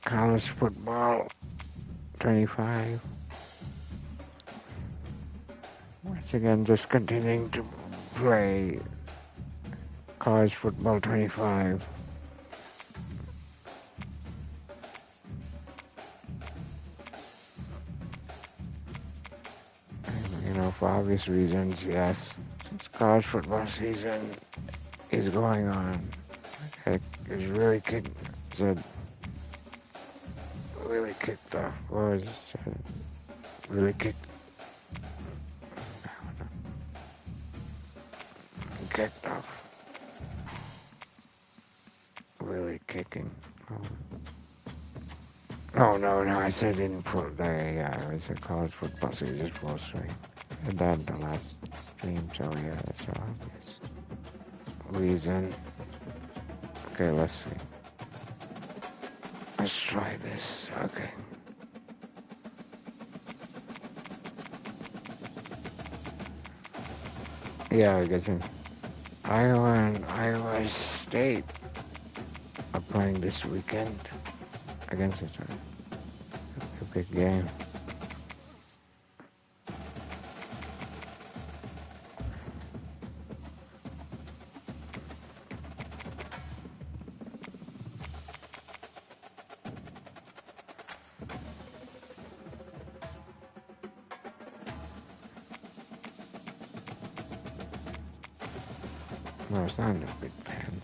College football 25. Once again, just continuing to play college football 25. For obvious reasons, yes. Since college football season is going on, it's really kicked off. What was it? Really kicked off. Really kicking. Oh no, I said in full day. Yeah, I said college football season full swing. And then the last stream, so yeah, that's obvious reason. Okay, let's see. Let's try this. Okay. Yeah, I guess Iowa and Iowa State are playing this weekend against each other. A big game. No, it's not in the Big Ten.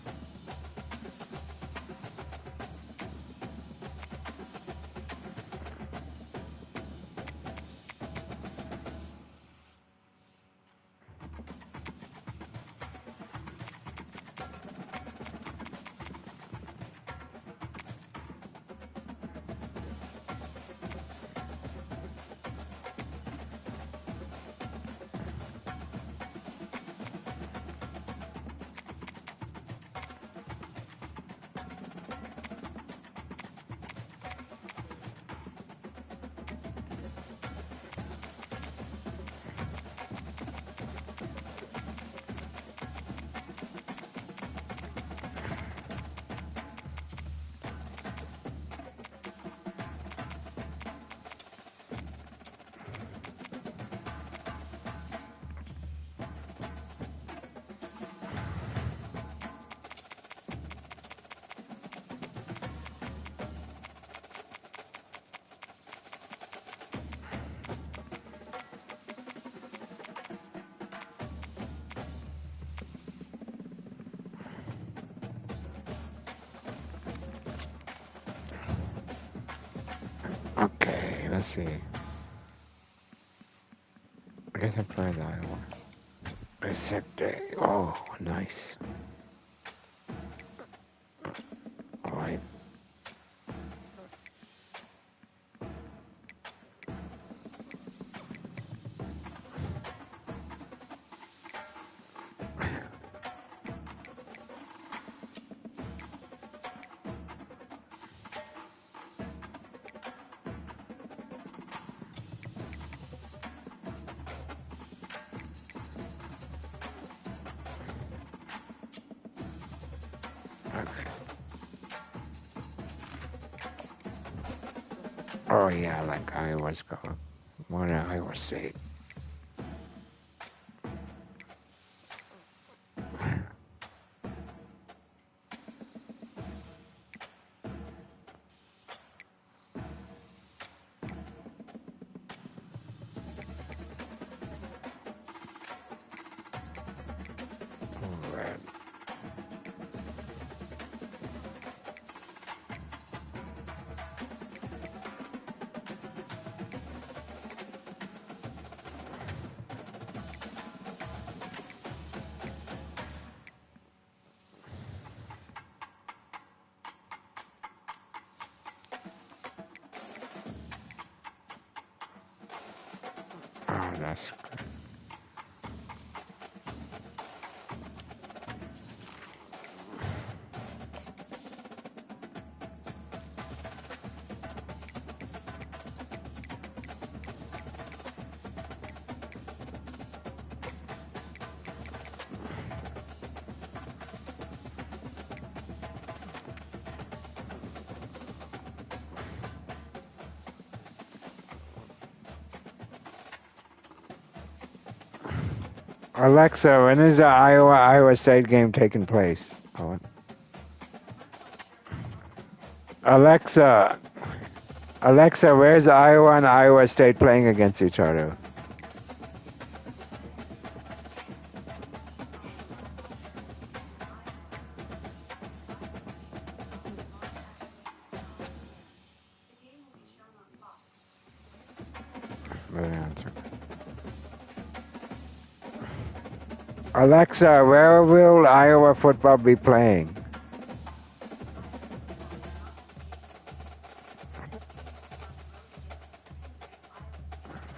Okay, let's see. I guess I played Iowa. Except oh, nice. Alright. Okay. Oh yeah, like Iowa's going. One Iowa State. Red. Oh, that's good. Alexa, when is the Iowa State game taking place? Oh, Alexa, where's Iowa and Iowa State playing against each other? Alexa, where will Iowa football be playing?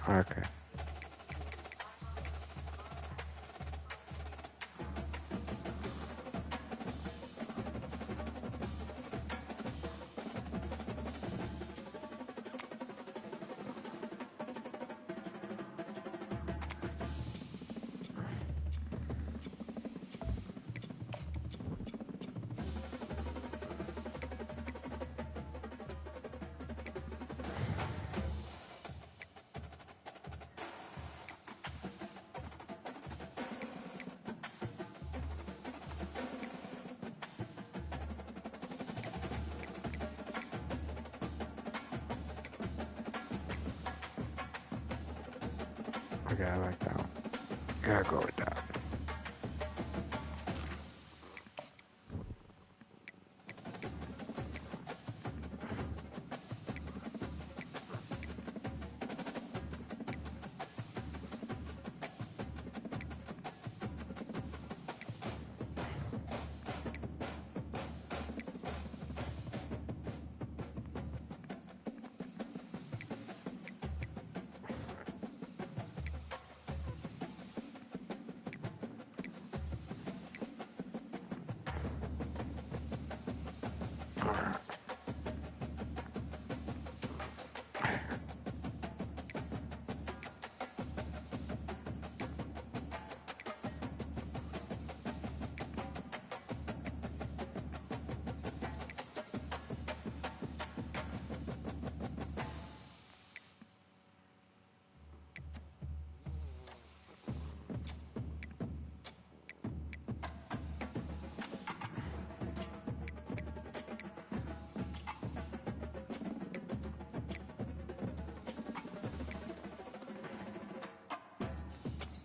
Okay. Okay, I like that one. Gotta go with that.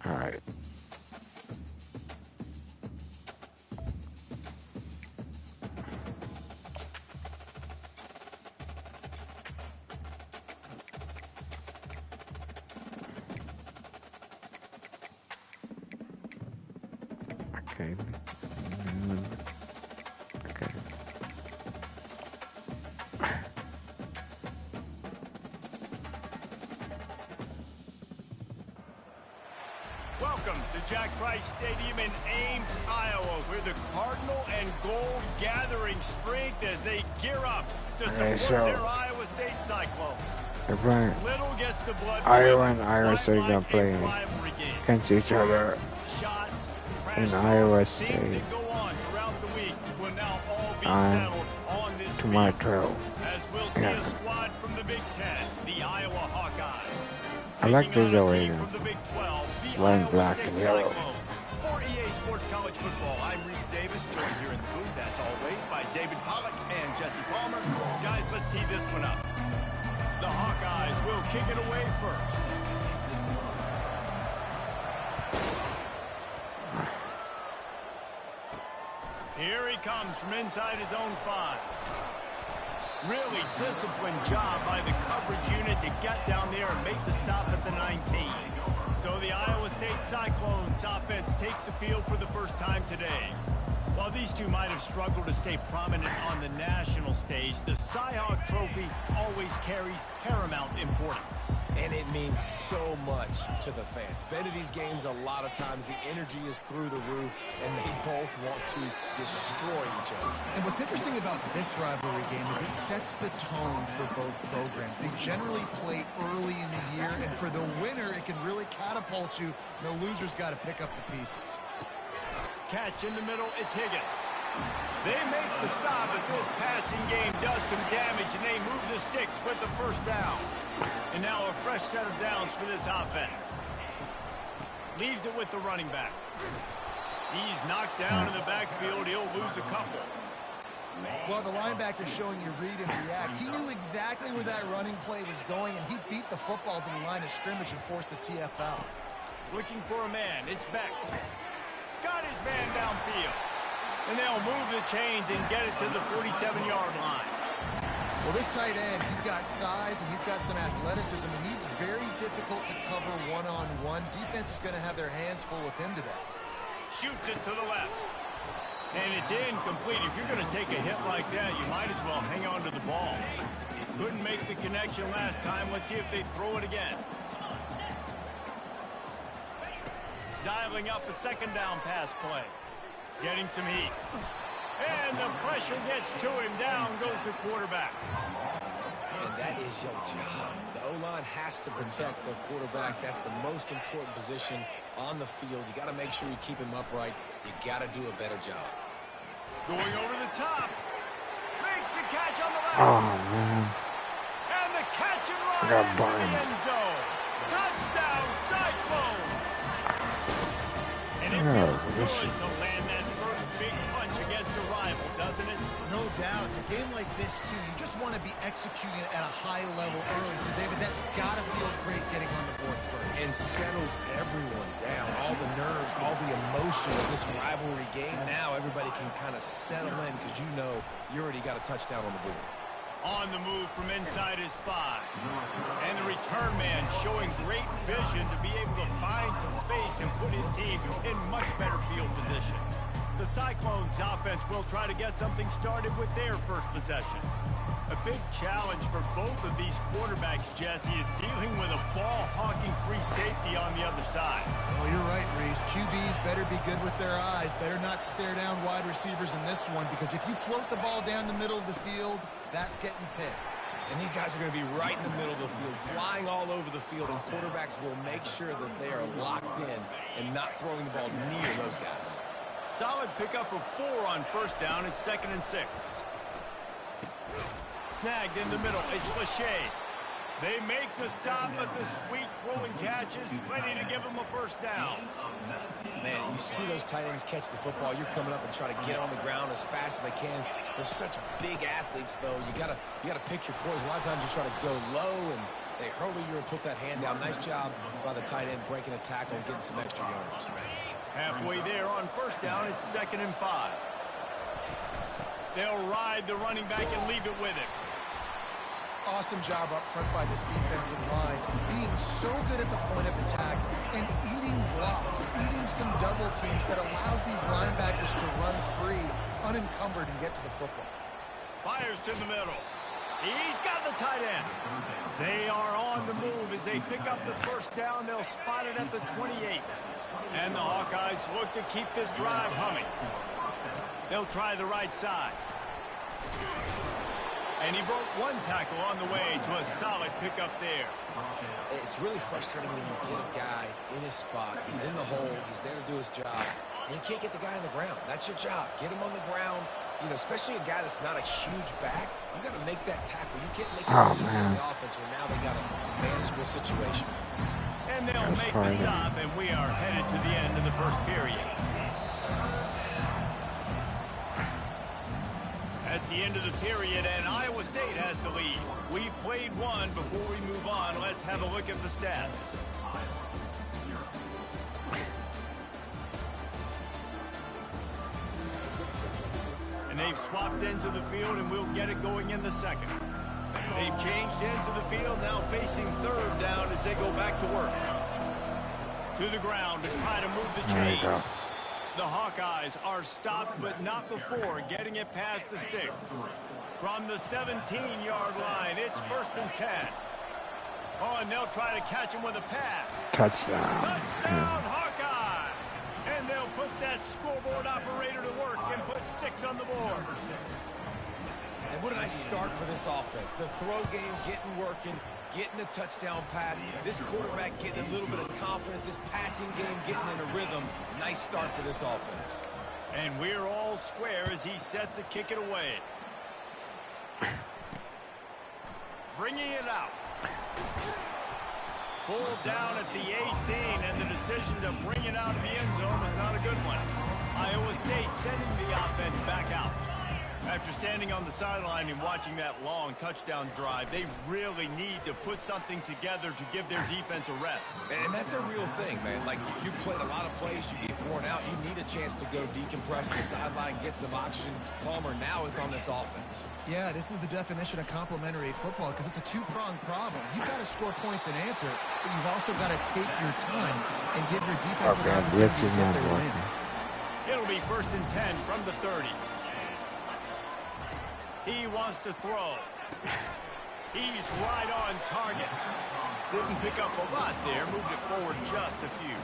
All right. Okay. Okay. Welcome to Jack Trice Stadium in Ames, Iowa, where the Cardinal and Gold gathering strength as they gear up to support their Iowa State Cyclones. Little gets the blood. Iowa and Iowa State gonna play against each other in Iowa State tomorrow. As we'll see a squad from the Big Ten, the Iowa Hawkeyes. I like this way. From the Big 12, the One Iowa black State and yellow. Cyclones. For EA Sports College Football, I'm Reese Davis, joined here in the booth, as always, by David Pollack and Jesse Palmer. Guys, let's tee this one up. The Hawkeyes will kick it away first. Here he comes from inside his own 5. Really disciplined job by the coverage unit to get down there and make the stop at the 19. So the Iowa State Cyclones offense takes the field for the first time today. While these two might have struggled to stay prominent on the national stage, the Cy-Hawk Trophy always carries paramount importance. And it means so much to the fans. Been to these games a lot of times, the energy is through the roof, and they both want to destroy each other. And what's interesting about this rivalry game is it sets the tone for both programs. They generally play early in the year, and for the winner, it can really catapult you. The loser's got to pick up the pieces. Catch in the middle, it's Higgins. They make the stop, but this passing game does some damage, and they move the sticks with the first down. And now a fresh set of downs for this offense. Leaves it with the running back. He's knocked down in the backfield. He'll lose a couple. Well, the linebacker showing you read and react. He knew exactly where that running play was going, and he beat the football to the line of scrimmage and forced the TFL. Looking for a man. It's Beck. Got his man downfield. And they'll move the chains and get it to the 47-yard line. Well, this tight end, he's got size and he's got some athleticism, and he's very difficult to cover one-on-one. Defense is going to have their hands full with him today. Shoots it to the left. And it's incomplete. If you're going to take a hit like that, you might as well hang on to the ball. Couldn't make the connection last time. Let's see if they throw it again. Dialing up a second down pass play. Getting some heat. And the pressure gets to him. Down goes the quarterback. And that is your job. The O-line has to protect their quarterback. That's the most important position on the field. You got to make sure you keep him upright. You got to do a better job. Going over the top. Makes the catch on the left. Oh, man. And the catch and run got into the burned. end zone. Touchdown, Cyclones. And it Yeah, feels this good to land that first big punch against a rival, doesn't it? No doubt. In a game like this, too, you just want to be executing at a high level early. So, David, that's got to feel great getting on the board first. And settles everyone down. All the nerves, all the emotion of this rivalry game. Now everybody can kind of settle in because you know you already got a touchdown on the board. On the move from inside his 5. And the return man showing great vision to be able to find some space and put his team in much better field position. The Cyclones offense will try to get something started with their first possession. A big challenge for both of these quarterbacks, Jesse, is dealing with a ball-hawking free safety on the other side. Well, you're right, Reese. QBs better be good with their eyes. Better not stare down wide receivers in this one, because if you float the ball down the middle of the field, that's getting picked. And these guys are going to be right in the middle of the field, flying all over the field, and quarterbacks will make sure that they are locked in and not throwing the ball near those guys. Solid pickup of 4 on first down. It's 2nd and 6. Snagged in the middle. It's Lachey. They make the stop, but the sweet rolling catch is plenty to give them a first down. Man, you see those tight ends catch the football. You're coming up and try to get on the ground as fast as they can. They're such big athletes, though. You gotta pick your poise. A lot of times you try to go low, and they hurl you and put that hand down. Nice job by the tight end breaking a tackle and getting some extra yards. Halfway there on first down, it's 2nd and 5. They'll ride the running back and leave it with him. Awesome job up front by this defensive line, being so good at the point of attack and eating blocks, eating some double teams that allows these linebackers to run free, unencumbered, and get to the football. Fires to the middle. He's got the tight end. They are on the move as they pick up the first down. They'll spot it at the 28. And the Hawkeyes look to keep this drive humming. They'll try the right side. And he broke one tackle on the way to a solid pickup there. It's really frustrating when you get a guy in his spot. He's in the hole. He's there to do his job. And you can't get the guy on the ground. That's your job. Get him on the ground. You know, especially a guy that's not a huge back. You got to make that tackle. You can't make it easy in the offense where now they got a manageable situation. And they'll make the stop, and we are headed to the end of the first period. That's the end of the period, and Iowa State has the lead. We've played one. Before we move on, let's have a look at the stats. And they've swapped ends of the field, and we'll get it going in the second. They've changed ends of the field, now facing third down as they go back to work. To the ground to try to move the chains. The Hawkeyes are stopped, but not before getting it past the sticks. From the 17-yard line, it's 1st and 10. Oh, and they'll try to catch him with a pass. Touchdown. Touchdown, Hawkeye! And they'll put that scoreboard operator to work and put 6 on the board. And what a nice start for this offense. The throw game getting working, getting the touchdown pass. This quarterback getting a little bit of confidence. This passing game getting in a rhythm. Nice start for this offense. And we're all square as he's set to kick it away. Bringing it out. Pulled down at the 18, and the decision to bring it out of the end zone was not a good one. Iowa State sending the offense back out. After standing on the sideline and watching that long touchdown drive, they really need to put something together to give their defense a rest. And that's a real thing, man. Like, you played a lot of plays, you get worn out, you need a chance to go decompress on the sideline, get some oxygen. Palmer now is on this offense. Yeah, this is the definition of complementary football because it's a two-pronged problem. You've got to score points and answer, but you've also got to take your time and give your defense an opportunity to get their win. It'll be 1st and 10 from the 30. He wants to throw. He's right on target. Didn't pick up a lot there, moved it forward just a few.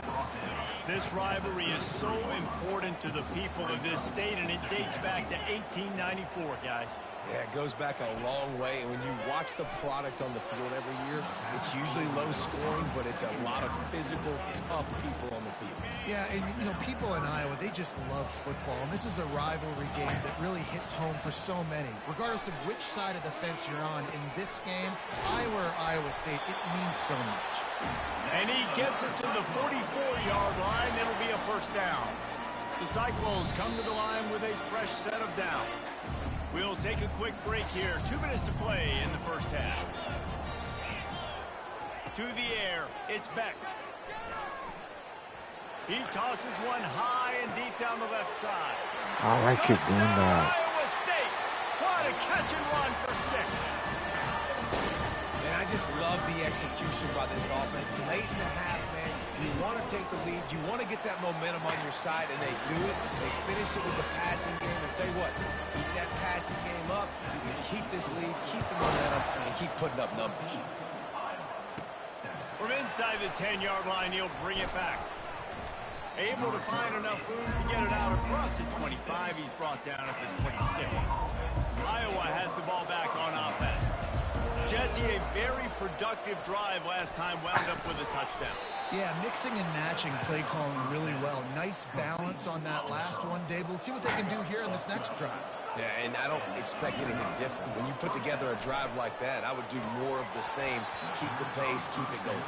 This rivalry is so important to the people of this state, and it dates back to 1894, guys. Yeah, it goes back a long way, and when you watch the product on the field every year, it's usually low scoring, but it's a lot of physical, tough people on the field. Yeah, and you know, people in Iowa, they just love football, and this is a rivalry game that really hits home for so many. Regardless of which side of the fence you're on in this game, Iowa or Iowa State, it means so much. And he gets it to the 44-yard line. It'll be a 1st down. The Cyclones come to the line with a fresh set of downs. We'll take a quick break here. 2 minutes to play in the 1st half. To the air, it's Beck. He tosses one high and deep down the left side. I like it doing that. Iowa State. What a catch and run for 6. And I just love the execution by this offense. Late in the half, man, you want to take the lead. You want to get that momentum on your side, and they do it. They finish it with the passing game. And tell you what, keep that passing game up. You can keep this lead, keep the momentum, and keep putting up numbers. From inside the 10-yard line, he'll bring it back. Able to find enough room to get it out across the 25. He's brought down at the 26. Iowa has the ball back on offense. Jesse, a very productive drive last time, wound up with a touchdown. Yeah, mixing and matching play calling really well. Nice balance on that last one, Dave. Let's see what they can do here in this next drive. Yeah, and I don't expect anything different. When you put together a drive like that, I would do more of the same. Keep the pace, keep it going.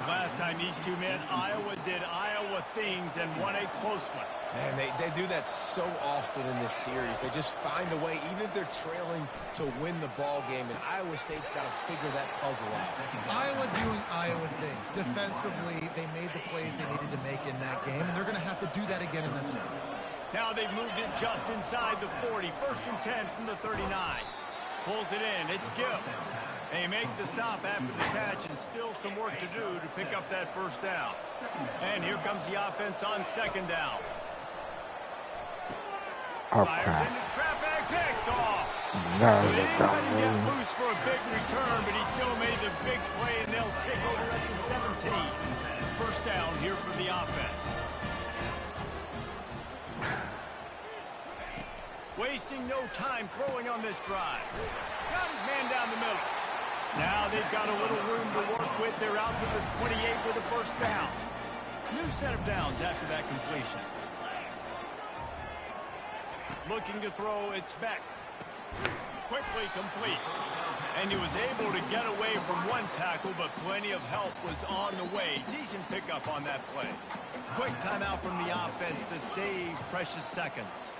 Last time these two met, Iowa did Iowa things and won a close one. Man, they do that so often in this series. They just find a way, even if they're trailing, to win the ball game. And Iowa State's got to figure that puzzle out. Iowa doing Iowa things. Defensively, they made the plays they needed to make in that game, and they're going to have to do that again in this one. Now they've moved it just inside the 40. 1st and 10 from the 39. Pulls it in. It's Gill. They make the stop after the catch, and still some work to do to pick up that 1st down. And here comes the offense on 2nd down. Oh, Fires crap. into traffic, picked off. No, They they didn't got let him get me. loose for a big return, but he still made the big play, and they'll take over at the 17. 1st down here for the offense. Wasting no time throwing on this drive. Got his man down the middle. Now they've got a little room to work with. They're out to the 28 with a 1st down. New set of downs after that completion. Looking to throw, it's Beck. Quickly complete. And he was able to get away from one tackle, but plenty of help was on the way. Decent pickup on that play. Quick timeout from the offense to save precious seconds.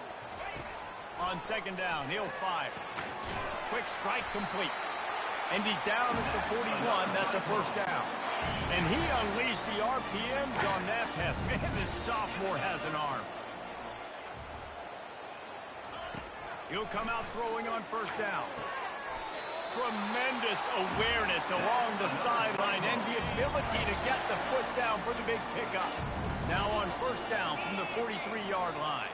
On 2nd down, he'll fire. Quick strike complete. And he's down at the 41. That's a 1st down. And he unleashed the RPMs on that pass. Man, this sophomore has an arm. He'll come out throwing on 1st down. Tremendous awareness along the sideline and the ability to get the foot down for the big pickup. Now on 1st down from the 43-yard line.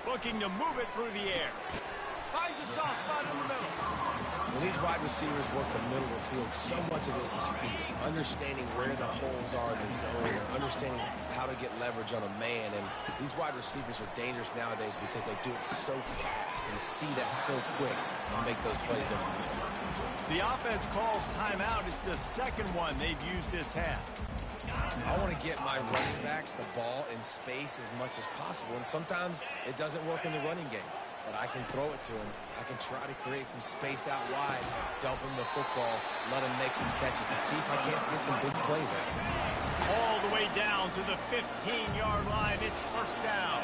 Looking to move it through the air. Finds a soft spot in the middle. When these wide receivers work the middle of the field, so much of this is feel. Understanding where the holes are in the zone, and understanding how to get leverage on a man. And these wide receivers are dangerous nowadays because they do it so fast and see that so quick and make those plays over the field. The offense calls timeout. It's the 2nd one they've used this half. I want to get my running backs the ball in space as much as possible, and sometimes it doesn't work in the running game. but I can throw it to him. I can try to create some space out wide, dump him the football, let him make some catches, and see if I can't get some big plays out of him. All the way down to the 15-yard line. It's first down.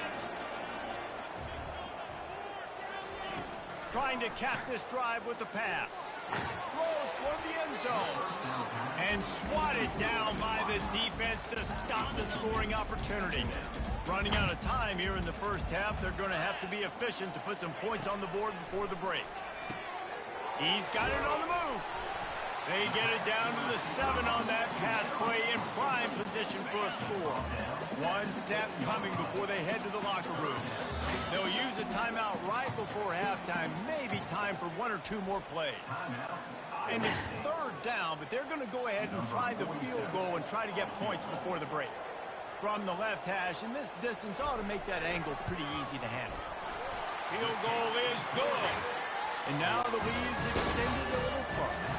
Trying to cap this drive with the pass. Throws for the end zone. And swatted down by the defense to stop the scoring opportunity. Running out of time here in the first half. They're going to have to be efficient to put some points on the board before the break. He's got it on the move. They get it down to the 7 on that pass play in prime position for a score. One snap coming before they head to the locker room. They'll use a timeout right before halftime, maybe time for 1 or 2 more plays. And it's third down, but they're going to go ahead and try the field goal and try to get points before the break. From the left hash, and this distance ought to make that angle pretty easy to handle. Field goal is good. And now the lead's extended a little further.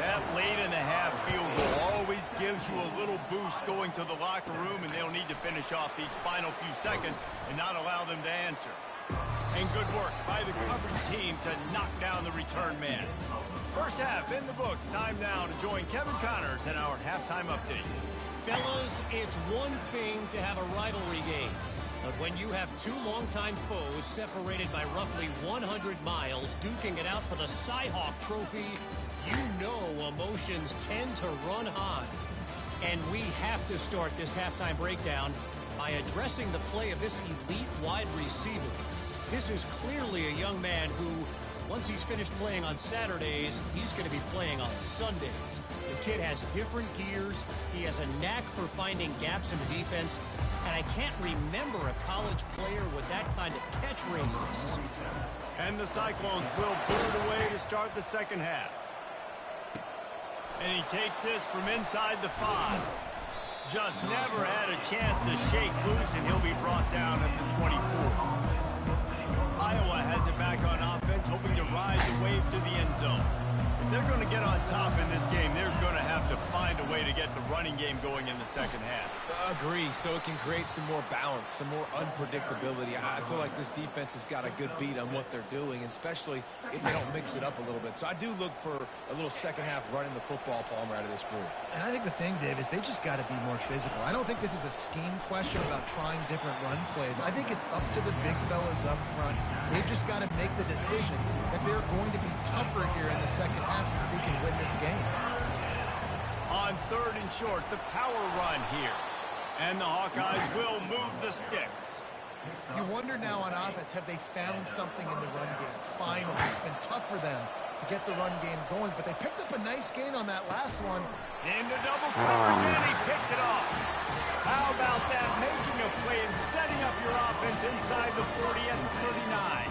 That late in the half field goal always gives you a little boost going to the locker room, and they'll need to finish off these final few seconds and not allow them to answer. And good work by the coverage team to knock down the return man. First half in the books. Time now to join Kevin Connors in our halftime update. Fellas, it's one thing to have a rivalry game. But when you have 2 longtime foes separated by roughly 100 miles duking it out for the Cy-Hawk Trophy, you know emotions tend to run high. And we have to start this halftime breakdown by addressing the play of this elite wide receiver. This is clearly a young man who, once he's finished playing on Saturdays, he's going to be playing on Sundays. The kid has different gears. He has a knack for finding gaps in the defense. And I can't remember a college player with that kind of catch radius. And the Cyclones will boot it away to start the second half. And he takes this from inside the 5. Just never had a chance to shake loose, and he'll be brought down at the 24. Iowa has it back on offense, hoping to ride the wave to the end zone. If they're going to get on top in this game, they're going to have to find a way to get the running game going in the second half. Agree, so it can create some more balance, some more unpredictability. I feel like this defense has got a good beat on what they're doing, especially if they don't mix it up a little bit. So I do look for a little second half running the football, Palmer, out of this group. And I think the thing, Dave, is they just got to be more physical. I don't think this is a scheme question about trying different run plays. I think it's up to the big fellas up front. They've just got to make the decision that they're going to be tougher here in the second half so that they can win this game. On 3rd and short, the power run here. And the Hawkeyes will move the sticks. You wonder now on offense, have they found something in the run game? Finally, it's been tough for them to get the run game going, but they picked up a nice gain on that last one. Into double coverage, and he picked it off. How about that? Making a play and setting up your offense inside the 40 at the 39.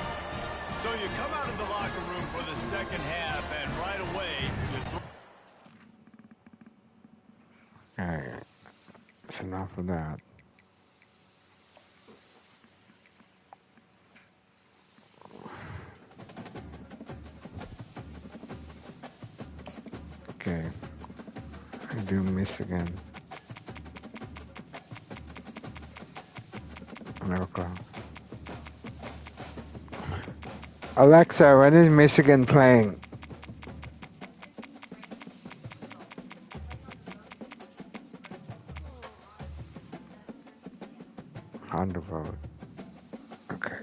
So you come out of the locker room for the second half, and right away, you throw. Alright, that's enough of that. Okay, I do Michigan. Okay. Alexa, when is Michigan playing? Undervote. Okay.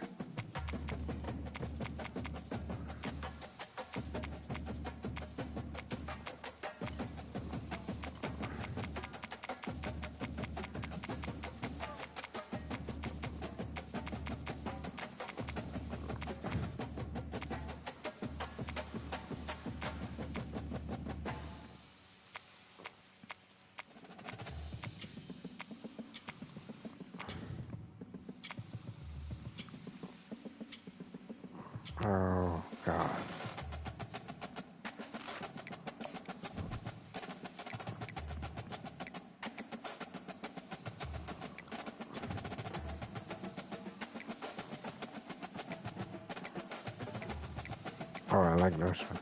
Oh, God. Oh, I like this one.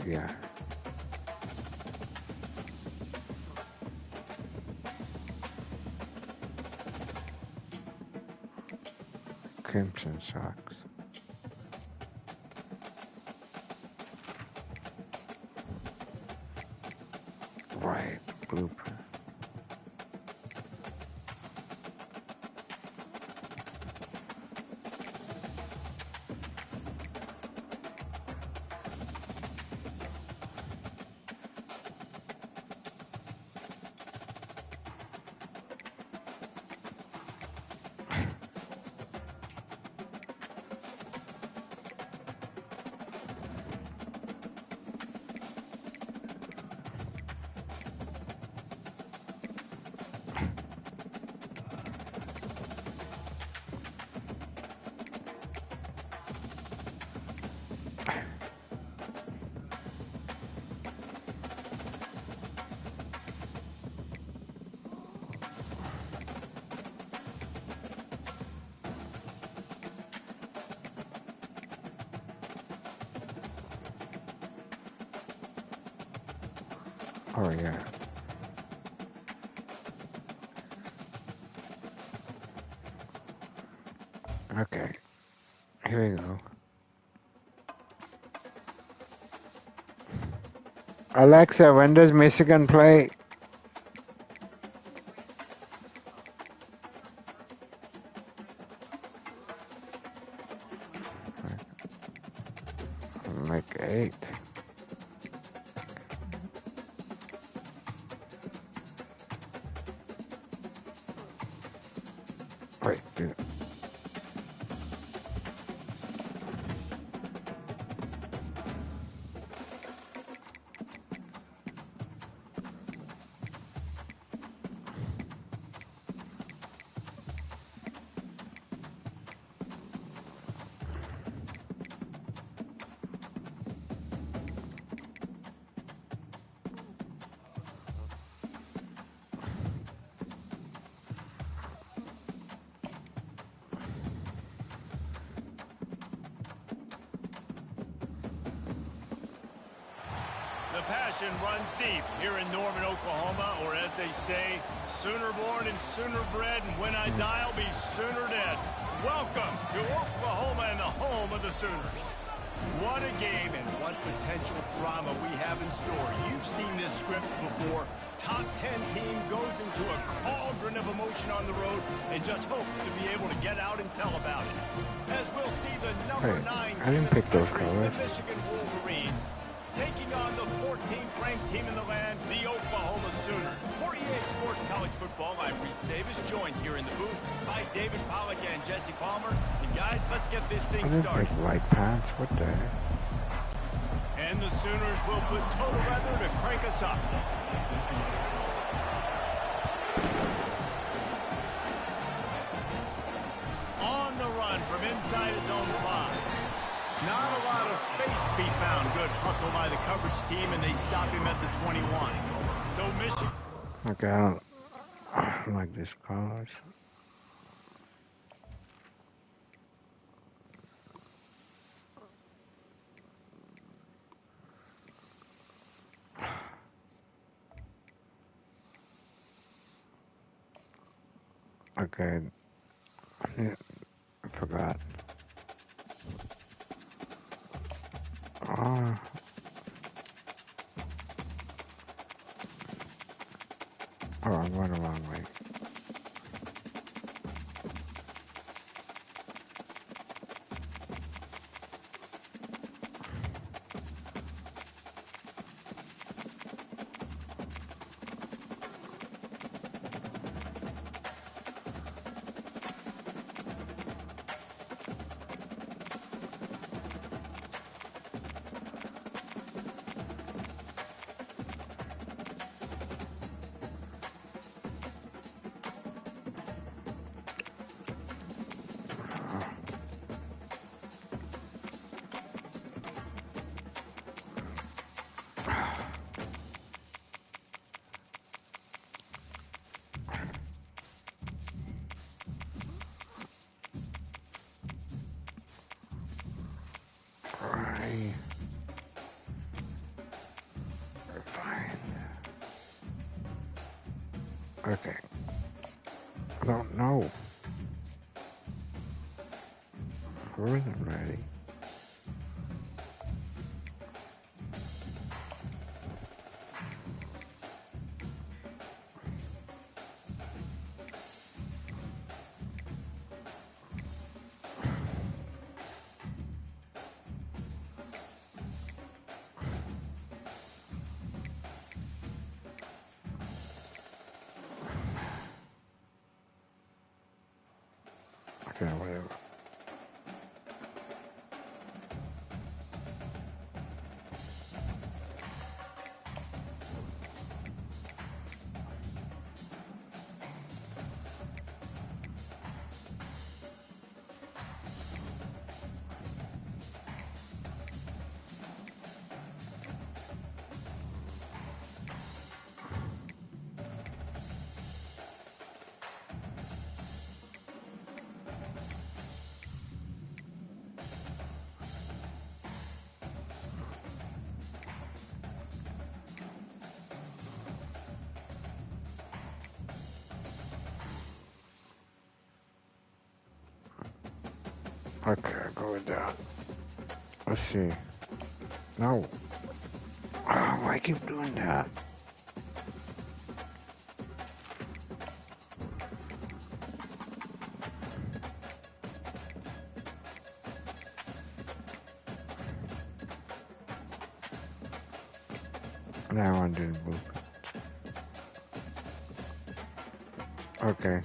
Yeah. Crimson socks. Right, blooper. Oh yeah. Okay. Here we go. Alexa, when does Michigan play? Like 8. Wait, dude. The passion runs deep here in Norman, Oklahoma, or as they say, sooner born and sooner bred, and when I die, I'll be sooner dead. Welcome to Oklahoma and the home of the Sooners. What a game and what potential drama we have in store. You've seen this script before. Top 10 team goes into a cauldron of emotion on the road and just hopes to be able to get out and tell about it. As we'll see the number 9 I team didn't in the pick those country, colors. the Michigan Wolverines, taking on the 14th ranked team in the land, the Oklahoma Sooners. For EA Sports College Football, I'm Reese Davis, joined here in the booth by David Pollack and Jesse Palmer. And guys, let's get this I thing didn't started. pick white pants. What the heck? And the Sooners will put total weather to crank us up. On the run from inside his own 5. Not a lot of space to be found. Good hustle by the coverage team, and they stop him at the 21. So Michigan... Okay, I don't like these colors. Okay, I forgot. Oh. Oh, I'm going the wrong way. Okay. I don't know. I wasn't ready. Okay, whatever. Okay, I'll go with that. Let's see. No. Oh, why keep doing that? Now I did blueprint. Okay.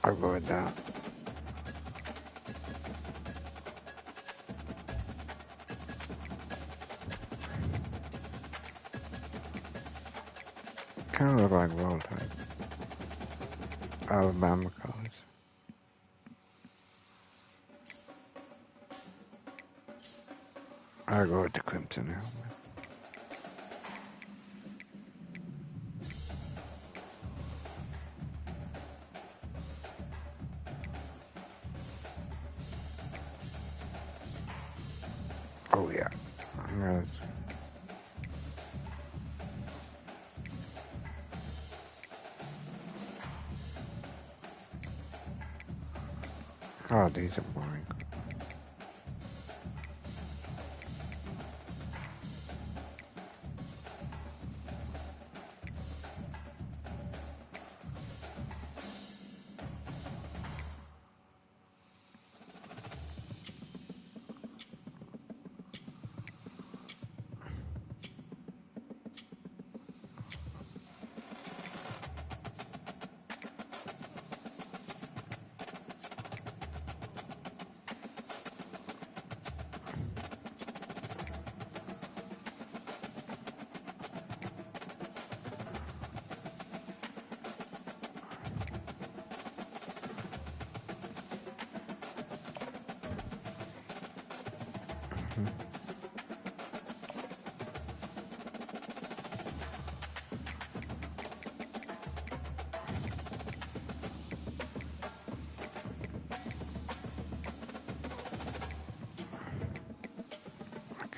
I'll go with that. Kind of look like roll type. Alabama colors. I'll go with the Crimson helmet. Oh yeah. Yes. Oh, these are boring.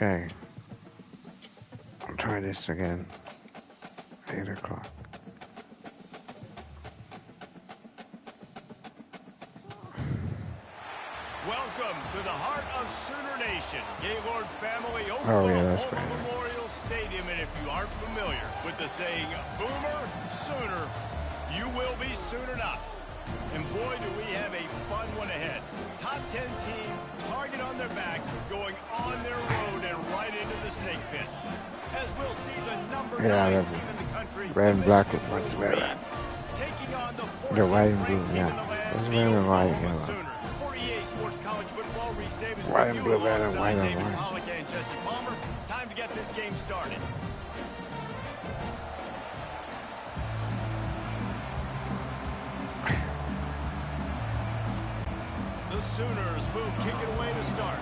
Okay. I'll try this again. 8 o'clock. Welcome to the heart of Sooner Nation, Gaylord family, Oh, yeah, that's Oklahoma right. Memorial Stadium. And if you aren't familiar with the saying, Boomer Sooner, you will be soon enough. And boy, do we have a fun one ahead. Top 10 team, target on their back, going on their road and right into the snake pit. As we'll see the number 9 team in the country, red and black with much better. taking on the The white and 14th blue, ranked team yeah. in the land, It's the red and white, Oklahoma yellow. Sooners. For EA Sports College Football, Reese Davis White with and you blue, red and alongside white and David white. Pollock and Jesse Palmer. Time to get this game started. The Sooners move kicking away to start.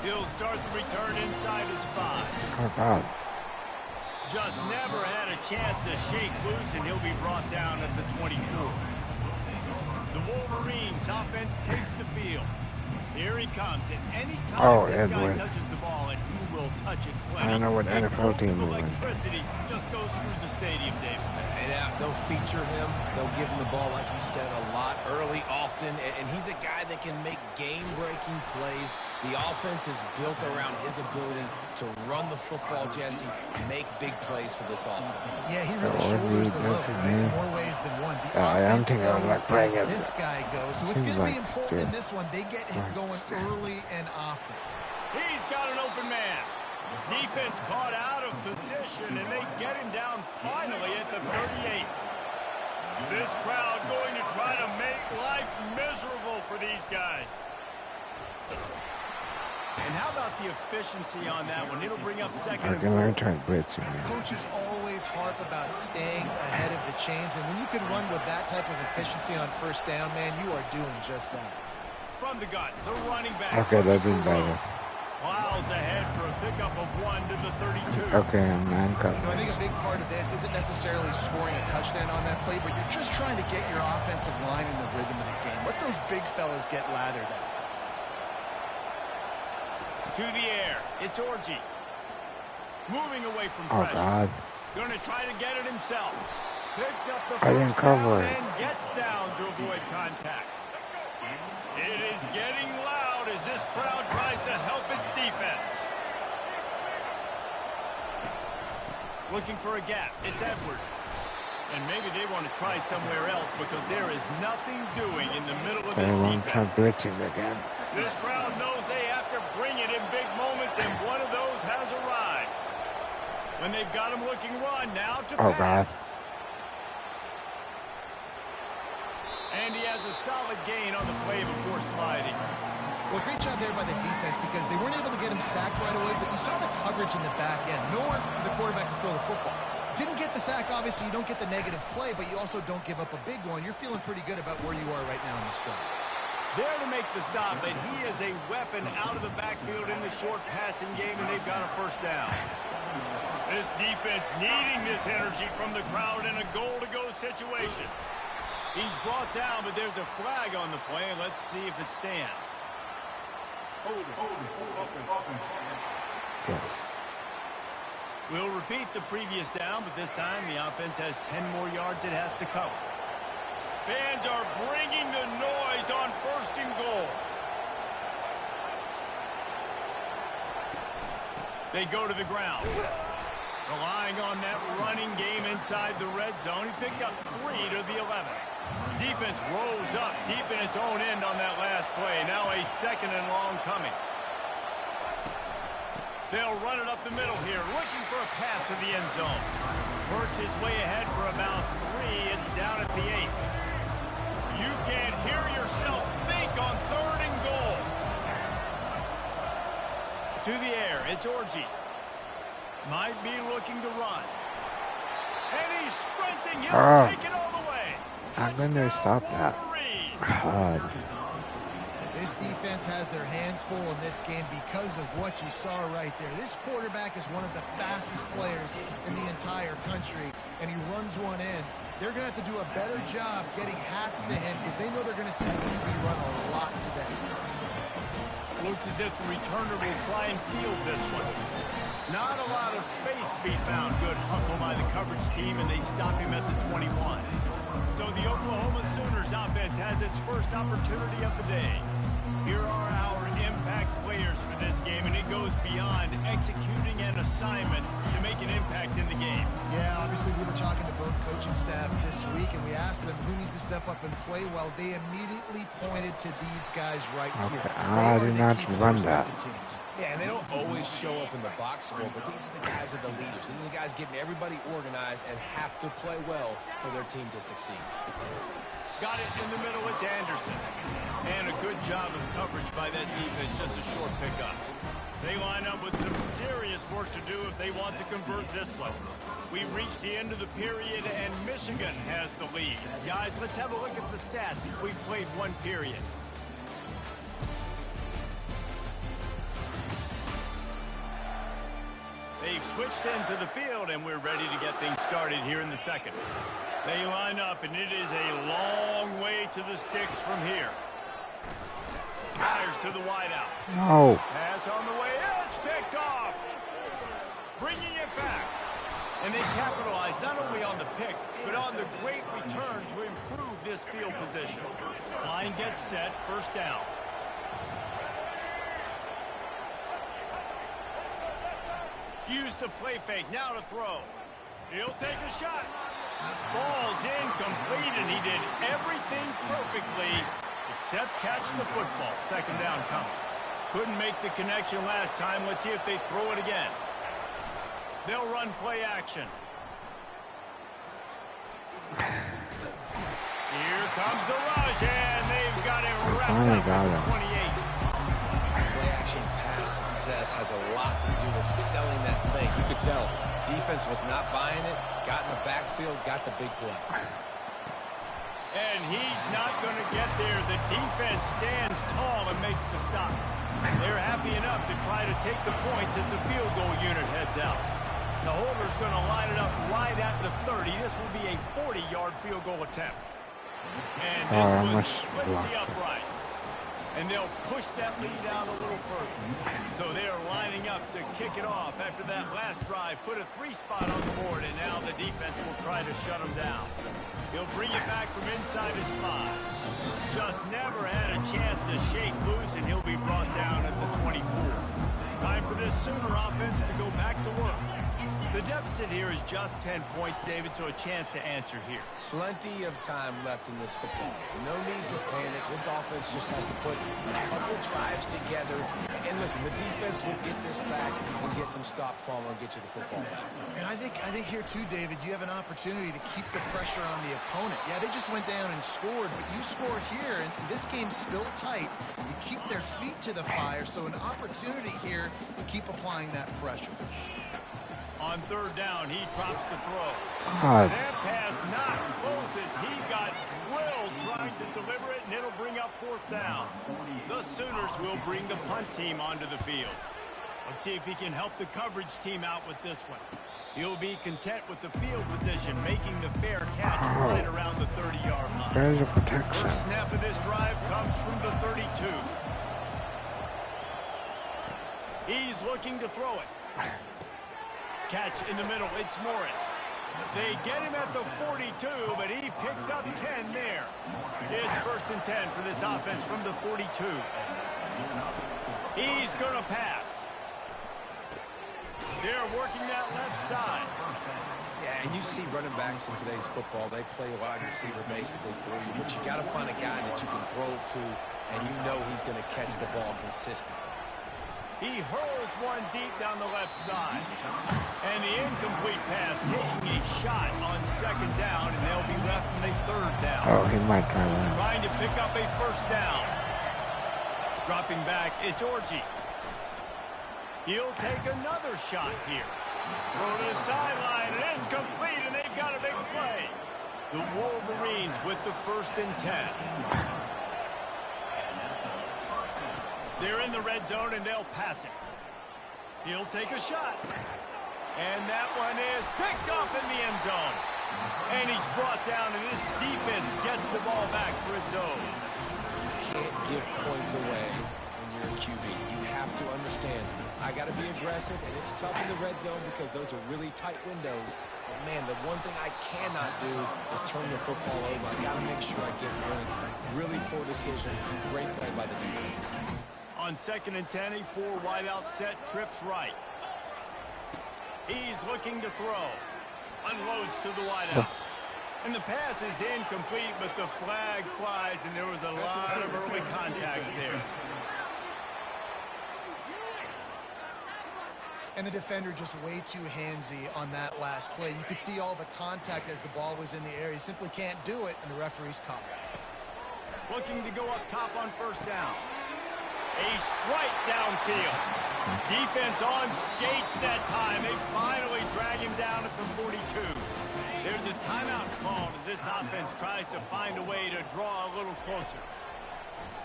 He'll start the return inside his 5. Oh, God. Just never had a chance to shake loose, and he'll be brought down at the 24. The Wolverines offense takes the field. Here he comes, and any time this guy touches the ball, and he will touch it plenty. I don't know what NFL team is. Electricity just goes through the stadium, David. And they'll feature him. They'll give him the ball, like you said, a lot, early, often. And he's a guy that can make game-breaking plays. The offense is built around his ability to run the football, Jesse, make big plays for this offense. Yeah, he really shoulders the load, right, in more ways than one. The I'm offense thinking of like playing as this guy goes. So it's going to be important in this one. They get him going early and often. He's got an open man. Defense caught out of position, and they get him down finally at the 38. This crowd going to try to make life miserable for these guys. And how about the efficiency on that one? It'll bring up second and four. Coaches always harp about staying ahead of the chains, and when you can run with that type of efficiency on first down, man, you are doing just that. From the gun, the running back. Okay, that'd be better. Plows ahead for a pickup of 1 to the 32. Okay, man, cut. I think a big part of this isn't necessarily scoring a touchdown on that play, but you're just trying to get your offensive line in the rhythm of the game. Let those big fellas get lathered up. To the air, it's Orji. Moving away from Oh, pressure. God. Gonna try to get it himself. Picks up the I didn't first cover down it. and gets down to avoid contact. It is getting loud as this crowd tries to help its defense. Looking for a gap. It's Edwards. And maybe they want to try somewhere else because there is nothing doing in the middle of this defense. Blitzing again. This crowd knows they have to bring it in big moments, and one of those has arrived. When they've got him looking run, now to pass. God. And he has a solid gain on the play before sliding. Well, great job there by the defense because they weren't able to get him sacked right away, but you saw the coverage in the back end. Nowhere for the quarterback to throw the football. Didn't get the sack, obviously. You don't get the negative play, but you also don't give up a big one. You're feeling pretty good about where you are right now in this drive. There to make the stop, but he is a weapon out of the backfield in the short passing game, and they've got a first down. This defense needing this energy from the crowd in a goal-to-go situation. He's brought down, but there's a flag on the play. Let's see if it stands. Yes. We'll repeat the previous down, but this time the offense has 10 more yards it has to cover. Fans are bringing the noise on first and goal. They go to the ground. Relying on that running game inside the red zone. He picked up 3 to the 11. Defense rose up deep in its own end on that last play. Now a second and long coming. They'll run it up the middle here, looking for a path to the end zone. Works his way ahead for about 3. It's down at the 8. You can't hear yourself think on third and goal. To the air, it's Orji. Might be looking to run. And he's sprinting. He'll take it all the way. I'm going to stop that. God. This defense has their hands full in this game because of what you saw right there. This quarterback is one of the fastest players in the entire country, and he runs one in. They're going to have to do a better job getting hats to him because they know they're going to see the QB run a lot today. Looks as if the returner will try and field this one. Not a lot of space to be found. Good hustle by the coverage team, and they stop him at the 21. So the Oklahoma Sooners offense has its first opportunity of the day. Here are our impact players for this game, and it goes beyond executing an assignment to make an impact in the game. Yeah, obviously we were talking to both coaching staffs this week, and we asked them who needs to step up and play well. They immediately pointed to these guys right here. I did not run that. Yeah, and they don't always show up in the box score, but these are the guys that are the leaders. These are the guys getting everybody organized and have to play well for their team to succeed. Got it in the middle, it's Anderson. And a good job of coverage by that defense, just a short pickup. They line up with some serious work to do if they want to convert this one. We've reached the end of the period, and Michigan has the lead. Guys, let's have a look at the stats as we've played one period. They've switched ends of the field, and we're ready to get things started here in the second. They line up, and it is a long way to the sticks from here. Fires to the wideout. No. Pass on the way. It's picked off. Bringing it back. And they capitalize not only on the pick, but on the great return to improve this field position. Line gets set. First down. Use the play fake. Now to throw. He'll take a shot. Falls incomplete, and he did everything perfectly except catch the football. Second down coming. Couldn't make the connection last time. Let's see if they throw it again. They'll run play action. Here comes the rush, and they've got it wrapped up at the 28. Play action pass success has a lot to do with selling that thing. You could tell defense was not buying it, got in the backfield, got the big play. And he's not going to get there. The defense stands tall and makes the stop. They're happy enough to try to take the points as the field goal unit heads out. The holder's going to line it up right at the 30. This will be a 40-yard field goal attempt. And this let's see uprights. And they'll push that lead out a little further. So they are lining up to kick it off after that last drive. Put a 3-spot on the board, and now the defense will try to shut them down. He'll bring it back from inside his 5. Just never had a chance to shake loose, and he'll be brought down at the 24. Time for this Sooner offense to go back to work. The deficit here is just 10 points, David, so a chance to answer here. Plenty of time left in this football game. No need to panic. This offense just has to put a couple drives together. And listen, the defense will get this back and get some stops, Palmer, and get you the football back. And I think here too, David, you have an opportunity to keep the pressure on the opponent. Yeah, they just went down and scored, but you score here, and this game's still tight. You keep their feet to the fire, so an opportunity here to keep applying that pressure. On third down, he drops the throw. God. That pass not close as he got drilled trying to deliver it, and it'll bring up fourth down. The Sooners will bring the punt team onto the field. Let's see if he can help the coverage team out with this one. He'll be content with the field position, making the fair catch right around the 30-yard line. There's a protection. First snap of this drive comes from the 32. He's looking to throw it. Catch in the middle, it's Morris. They get him at the 42, but he picked up 10 there. It's first and 10 for this offense from the 42. He's going to pass. They're working that left side. Yeah, and you see running backs in today's football, they play wide receiver basically for you, but you got to find a guy that you can throw it to, and you know he's going to catch the ball consistently. He hurls one deep down the left side. And the incomplete pass taking a shot on second down, and they'll be left in a third down. Oh, he might try that. Trying to pick up a first down. Dropping back, it's Orji. He'll take another shot here. Go to the sideline, and it's complete, and they've got a big play. The Wolverines with the first and 10. They're in the red zone, and they'll pass it. He'll take a shot. And that one is picked off in the end zone. And he's brought down, and this defense gets the ball back for its own. You can't give points away when you're a QB. You have to understand, I got to be aggressive, and it's tough in the red zone because those are really tight windows. But, man, the one thing I cannot do is turn the football over. I got to make sure I get points. Really poor decision. Great play by the defense. On second and 10, a 4 wide out set, trips right. He's looking to throw. Unloads to the wide out. And the pass is incomplete, but the flag flies, and there was a lot of early contact there. And the defender just way too handsy on that last play. You could see all the contact as the ball was in the air. You simply can't do it, and the referee's caught. Looking to go up top on first down. A strike downfield. Defense on skates that time. They finally drag him down at the 42. There's a timeout called as this offense tries to find a way to draw a little closer.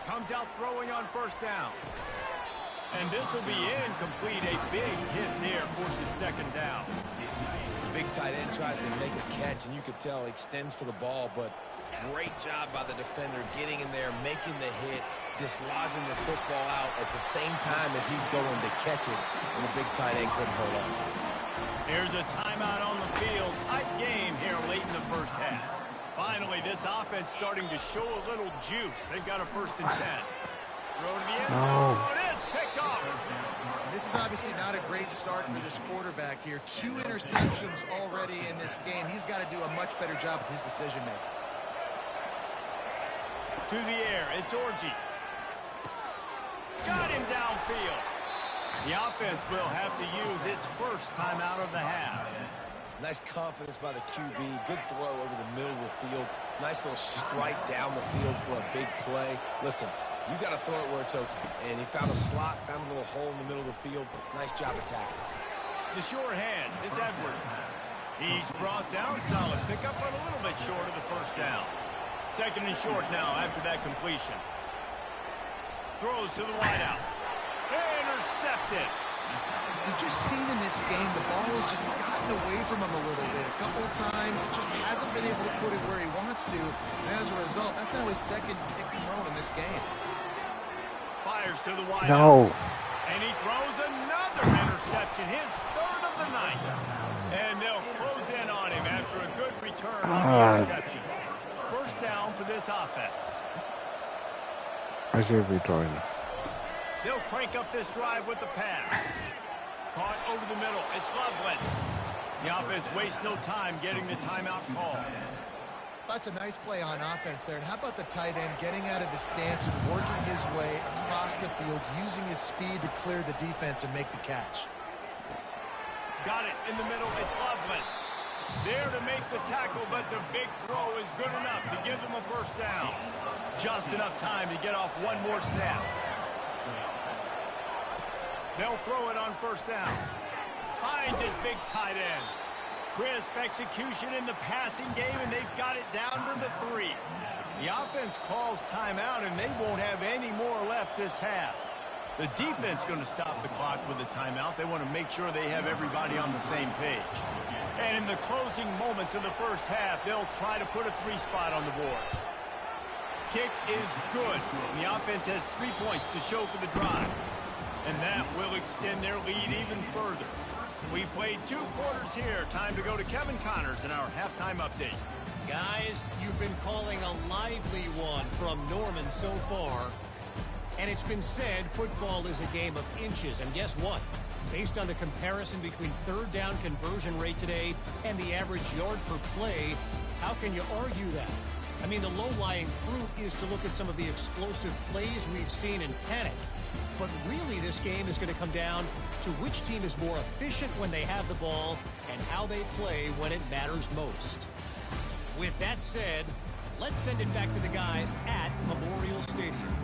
Comes out throwing on first down. And this will be incomplete. A big hit there forces second down. big tight end tries to make a catch, and you could tell he extends for the ball, but great job by the defender getting in there, making the hit, dislodging the football out at the same time as he's going to catch it, and the big tight end couldn't hold on to it. Here's a timeout on the field. Tight game here late in the first half. Finally, this offense starting to show a little juice. They've got a 1st and 10. Throw to the end zone. It's picked off. This is obviously not a great start for this quarterback here. 2 interceptions already in this game. He's got to do a much better job with his decision-making. To the air, it's Orji. Got him downfield. The offense will have to use its first timeout of the half. Nice confidence by the QB. Good throw over the middle of the field. Nice little strike down the field for a big play. Listen, you got to throw it where it's open. And he found a slot, found a little hole in the middle of the field. Nice job attacking. The sure hands, it's Edwards. He's brought down, solid pickup, but a little bit short of the 1st down. 2nd and short now after that completion. Throws to the wideout. Intercepted. We've just seen in this game the ball has just gotten away from him a little bit. A couple of times, just hasn't been able to put it where he wants to. And as a result, that's now his 2nd pick thrown in this game. Fires to the wideout. No. And he throws another interception, his 3rd of the night. And they'll close in on him after a good return on the interception. 1st down for this offense. I should be trying. They'll crank up this drive with the pass. Caught over the middle. It's Loveland. The offense wastes no time getting the timeout call. That's a nice play on offense there. And how about the tight end getting out of his stance and working his way across the field, using his speed to clear the defense and make the catch. Got it in the middle. It's Loveland. There to make the tackle, but the big throw is good enough to give them a 1st down. Just enough time to get off one more snap. They'll throw it on 1st down. Finds his big tight end. Crisp execution in the passing game, and they've got it down to the 3. The offense calls timeout, and they won't have any more left this half. The defense going to stop the clock with a timeout. They want to make sure they have everybody on the same page. And in the closing moments of the first half, they'll try to put a 3 spot on the board. Kick is good. The offense has 3 points to show for the drive. And that will extend their lead even further. We've played 2 quarters here. Time to go to Kevin Connors in our halftime update. Guys, you've been calling a lively one from Norman so far. And it's been said football is a game of inches. And guess what? Based on the comparison between 3rd down conversion rate today and the average yard per play, how can you argue that? I mean, the low-lying fruit is to look at some of the explosive plays we've seen in panic. But really, this game is going to come down to which team is more efficient when they have the ball and how they play when it matters most. With that said, let's send it back to the guys at Memorial Stadium.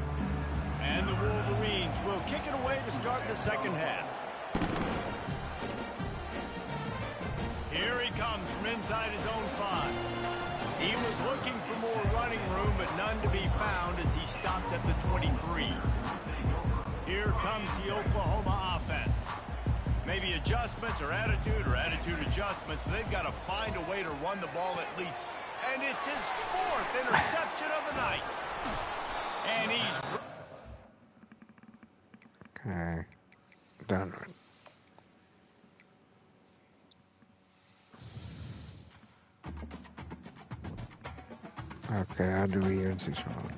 And the Wolverines will kick it away to start the 2nd half. Here he comes from inside his own 5. He was looking for more running room, but none to be found as he stopped at the 23. Here comes the Oklahoma offense. Maybe adjustments or attitude adjustments, but they've got to find a way to run the ball at least. And it's his 4th interception of the night. And he's... Okay. Done. Okay, how do we use this one?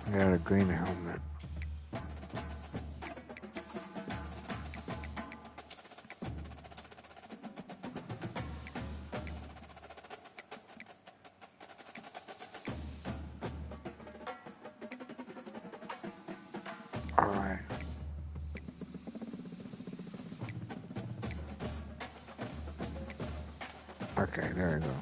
I got a green helmet. Okay, there we go.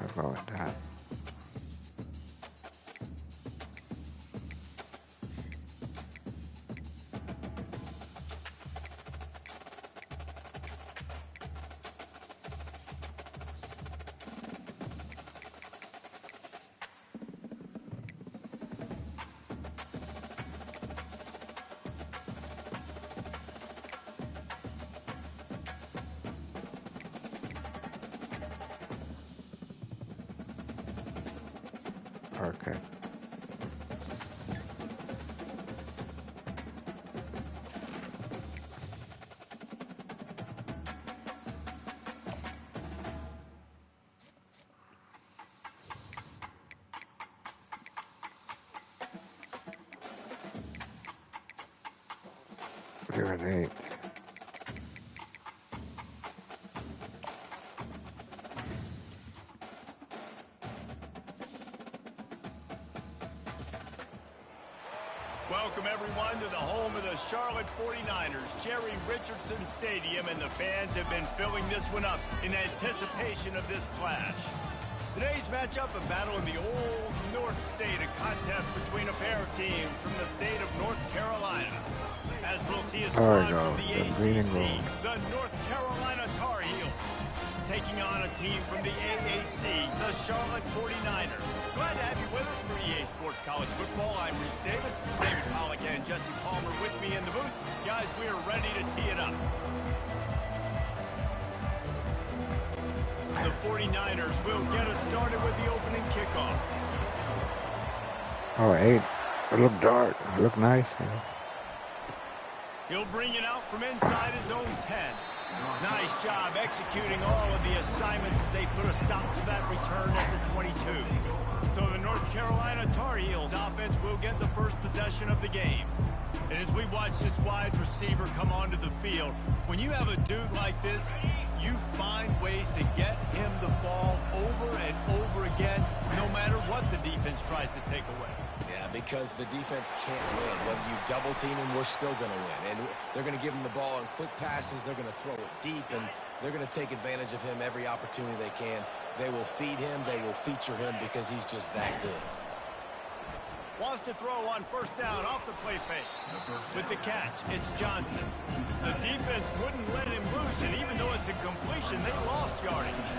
I'll go with that. Okay. You're an 8. Welcome, everyone, to the home of the Charlotte 49ers, Jerry Richardson Stadium, and the fans have been filling this one up in anticipation of this clash. Today's matchup, a battle in the old North State, a contest between a pair of teams from the state of North Carolina. As we'll see a squad from the ACC, the North Carolina Tar Heels, taking on a team from the AAC, the Charlotte 49ers. Glad to have you with us for EA Sports College Football. I'm Reese Davis, David Pollack and Jesse Palmer with me in the booth. Guys, we are ready to tee it up. The 49ers will get us started with the opening kickoff. Oh, 8. It looked dark. It looked nice. He'll bring it out from inside his own 10. Nice job executing all of the assignments as they put a stop to that return at the 22. So the North Carolina Tar Heels offense will get the first possession of the game. And as we watch this wide receiver come onto the field, when you have a dude like this, you find ways to get him the ball over and over again, no matter what the defense tries to take away. Yeah, because the defense can't win. Whether you double team him, we're still going to win. And they're going to give him the ball in quick passes. They're going to throw it deep, and they're going to take advantage of him every opportunity they can. They will feed him. They will feature him because he's just that good. Wants to throw on first down off the play fake. With the catch, it's Johnson. The defense wouldn't let him loose, and even though it's a completion, they lost yardage.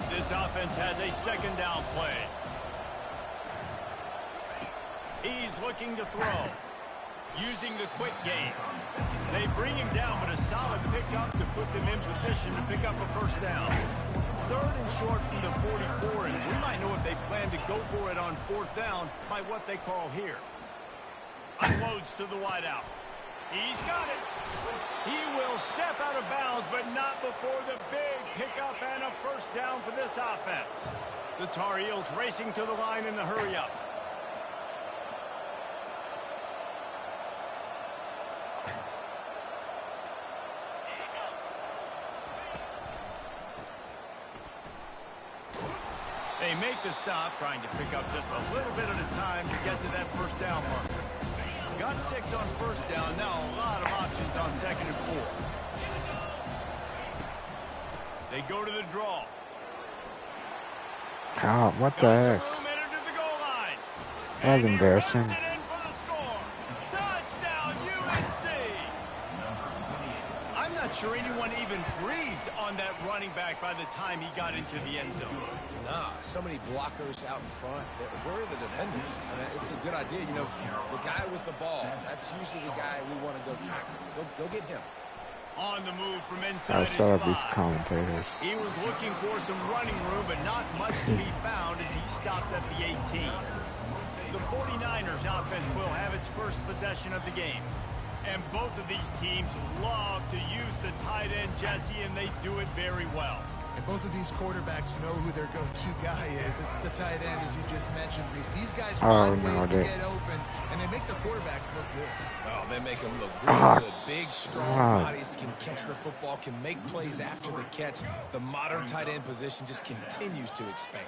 This offense has a second down play. He's looking to throw, using the quick game. They bring him down, but a solid pickup to put them in position to pick up a first down. Third and short from the 44, and we might know if they plan to go for it on fourth down by what they call here. Unloads to the wideout. He's got it. He will step out of bounds, but not before the big pickup and a first down for this offense. The Tar Heels racing to the line in the hurry-up. They make the stop, trying to pick up just a little bit at a time to get to that first down marker. Got 6 on first down, now a lot of options on second and 4. They go to the draw. Oh, what the heck? That was embarrassing. I'm not sure anyone even breathed on that running back by the time he got into the end zone. Nah, so many blockers out in front. Where are the defenders? I mean, it's a good idea. You know, the guy with the ball, that's usually the guy we want to go tackle. Go get him. On the move from inside his 5. These commentators. He was looking for some running room, but not much to be found as he stopped at the 18. The 49ers offense will have its first possession of the game. And both of these teams love to use the tight end, Jesse, and they do it very well. And both of these quarterbacks know who their go-to guy is. It's the tight end, as you just mentioned, Reese. These guys find ways to get open, and then make their quarterbacks look good. Oh, they make them look really good. Big, strong bodies, can catch the football, can make plays after the catch. The modern tight end position just continues to expand.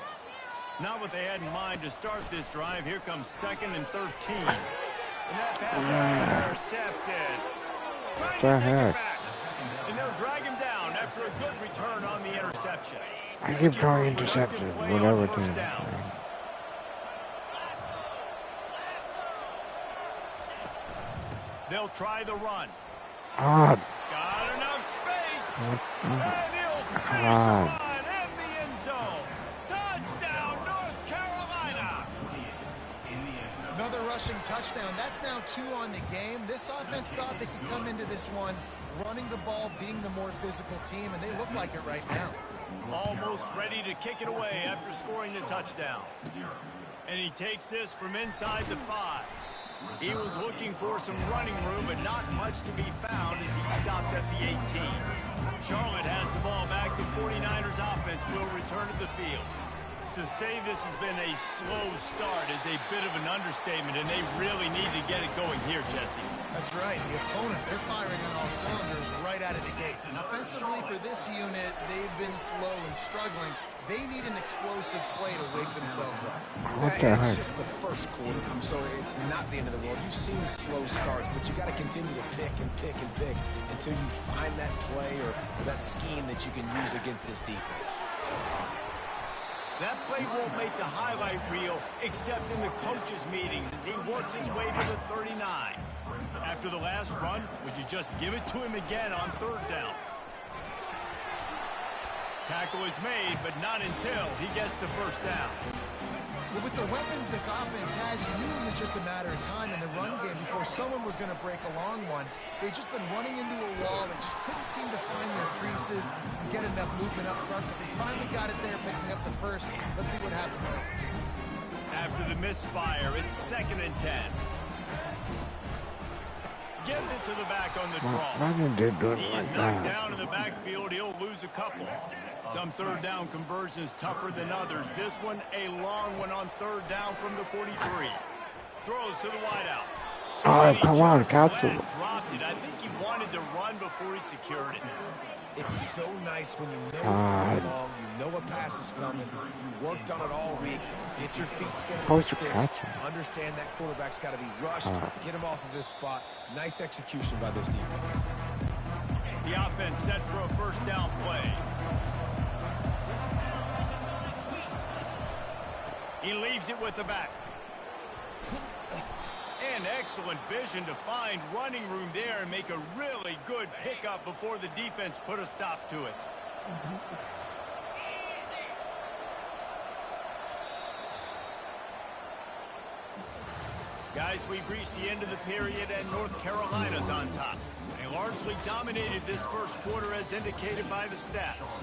Not what they had in mind to start this drive. Here comes 2nd and 13. And that pass intercepted. Trying to take it back. And they'll drag him down after a good return on the interception. I keep throwing interceptions whenever it's in. They'll try the run. God. Got enough space. And he'll finish the run in the end zone. Touchdown, North Carolina. Another rushing touchdown. That's now 2 on the game. This offense thought they could come into this one running the ball, being the more physical team, and they look like it right now. Almost ready to kick it away after scoring the touchdown. And he takes this from inside the 5. He was looking for some running room, but not much to be found as he stopped at the 18. Charlotte has the ball back. The 49ers offense will return to the field. To say this has been a slow start is a bit of an understatement, and they really need to get it going here, Jesse. That's right. The opponent, they're firing on all cylinders right out of the gate. And offensively for this unit, they've been slow and struggling. They need an explosive play to wake themselves up. It's just the first quarter, so it's not the end of the world. You've seen slow starts, but you got to continue to pick and pick and pick until you find that play or that scheme that you can use against this defense. That play won't make the highlight reel except in the coaches' meetings as he works his way to the 39. After the last run, would you just give it to him again on 3rd down? Tackle is made, but not until he gets the 1st down. Well, with the weapons this offense has, you knew it was just a matter of time in the run game before someone was going to break a long one. They've just been running into a wall. They just couldn't seem to find their creases, get enough movement up front, but they finally got it there, picking up the 1st. Let's see what happens next. After the misfire, it's 2nd and 10. Gives it to the back on the draw. He's knocked down in the backfield. He'll lose a couple. Some 3rd down conversions tougher than others. This one, a long one on 3rd down from the 43. Throws to the wideout. Oh, come on, cancel. Dropped it. I think he wanted to run before he secured it. It's so nice when you know it's coming along, you know a pass is coming, you worked on it all week, get your feet set in the sticks, understand that quarterback's got to be rushed, get him off of his spot. Nice execution by this defense. The offense set for a 1st down play. He leaves it with the back. And excellent vision to find running room there and make a really good pickup before the defense put a stop to it. Guys, we've reached the end of the period and North Carolina's on top. They largely dominated this 1st quarter as indicated by the stats.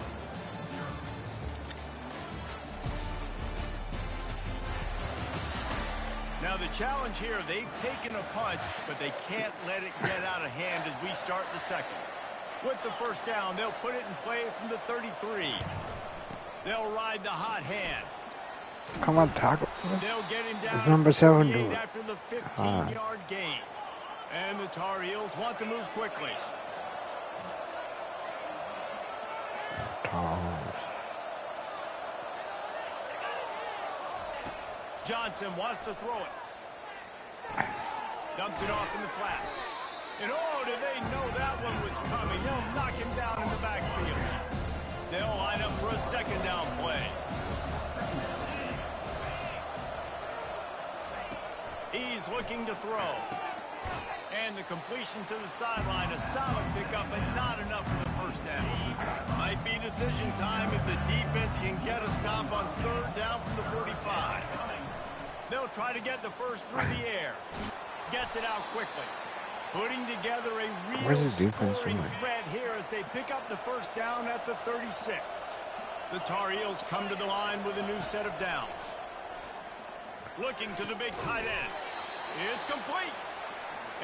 Now the challenge here, they've taken a punch, but they can't let it get out of hand as we start the 2nd. With the 1st down, they'll put it in play from the 33. They'll ride the hot hand. Come on, tackle. They'll get him down number 7 do it. After the 15-yard gain. And the Tar Heels want to move quickly. Johnson wants to throw it. Dumps it off in the flats. And oh, did they know that one was coming? They'll knock him down in the backfield. They'll line up for a 2nd down play. He's looking to throw. And the completion to the sideline, a solid pickup, but not enough for the 1st down. Might be decision time if the defense can get a stop on 3rd down from the 45. They'll try to get the 1st through the air. Gets it out quickly. Putting together a real scoring threat here as they pick up the 1st down at the 36. The Tar Heels come to the line with a new set of downs. Looking to the big tight end. It's complete.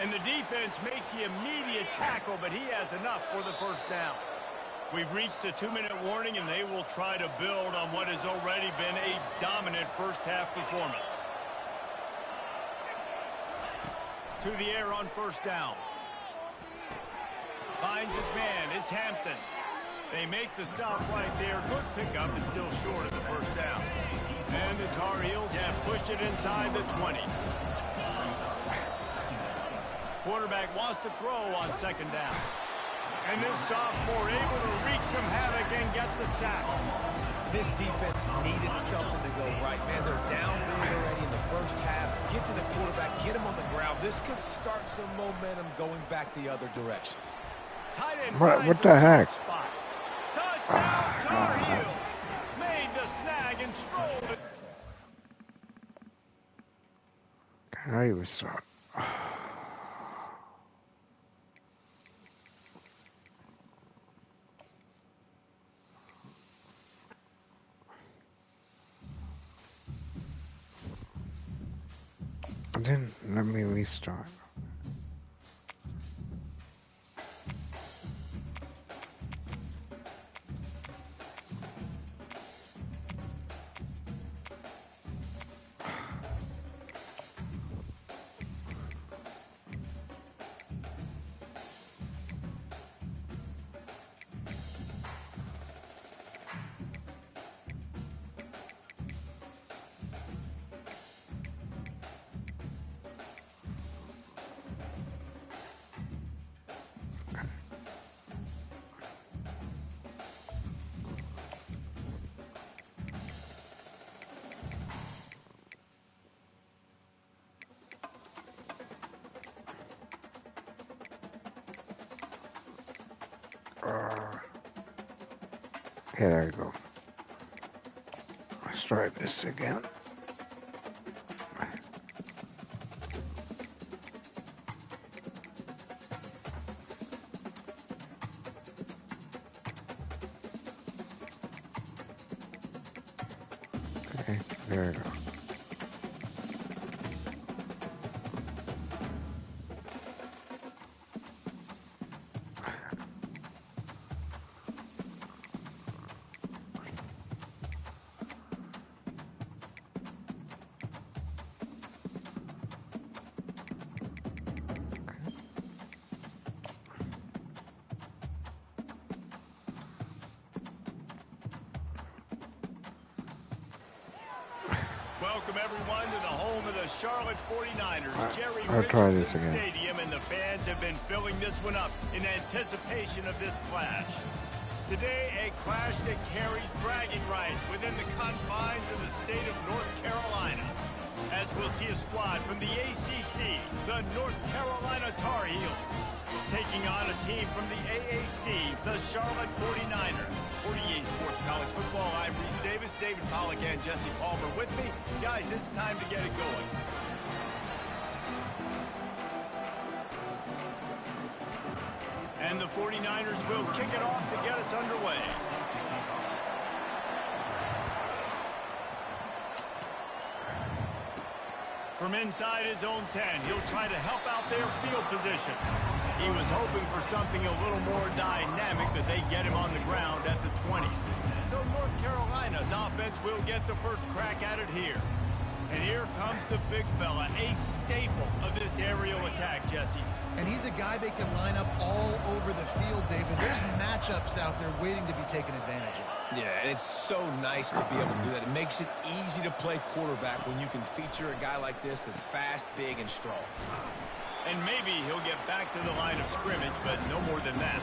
And the defense makes the immediate tackle, but he has enough for the 1st down. We've reached the 2-minute warning, and they will try to build on what has already been a dominant 1st half performance. through the air on first down. Finds his man. It's Hampton. They make the stop right there. Good pickup, but still short of the first down. And the Tar Heels have pushed it inside the 20. Quarterback wants to throw on second down. And this sophomore able to wreak some havoc and get the sack. This defense needed something to go right, man. They're down big already in the first half. Get to the quarterback, get him on the ground. This could start some momentum going back the other direction. Tight end What the heck? spot. Touchdown, Tar Heels. Made the snag and strolled it. I was so. Then let me restart. Okay, there you go. Let's try this again. Okay, there you go. Welcome everyone to the home of the Charlotte 49ers, Jerry I'll try this Richardson again. Stadium, and the fans have been filling this one up in anticipation of this clash. Today, a clash that carries bragging rights within the confines of the state of North Carolina, as we'll see a squad from the ACC, the North Carolina Tar Heels, taking on a team from the AAC, the Charlotte 49ers. 48 Sports College Football, I'm Reese Davis, David Pollack, and Jesse Palmer with me. Guys, it's time to get it going. And the 49ers will kick it off to get us underway. From inside his own 10, he'll try to help out their field position. He was hoping for something a little more dynamic, but they get him on the ground at the 20. So North Carolina's offense will get the first crack at it here. And here comes the big fella, a staple of this aerial attack, Jesse. And he's a guy they can line up all over the field, David. There's matchups out there waiting to be taken advantage of. Yeah, and it's so nice to be able to do that. It makes it easy to play quarterback when you can feature a guy like this that's fast, big, and strong. And maybe he'll get back to the line of scrimmage, but no more than that.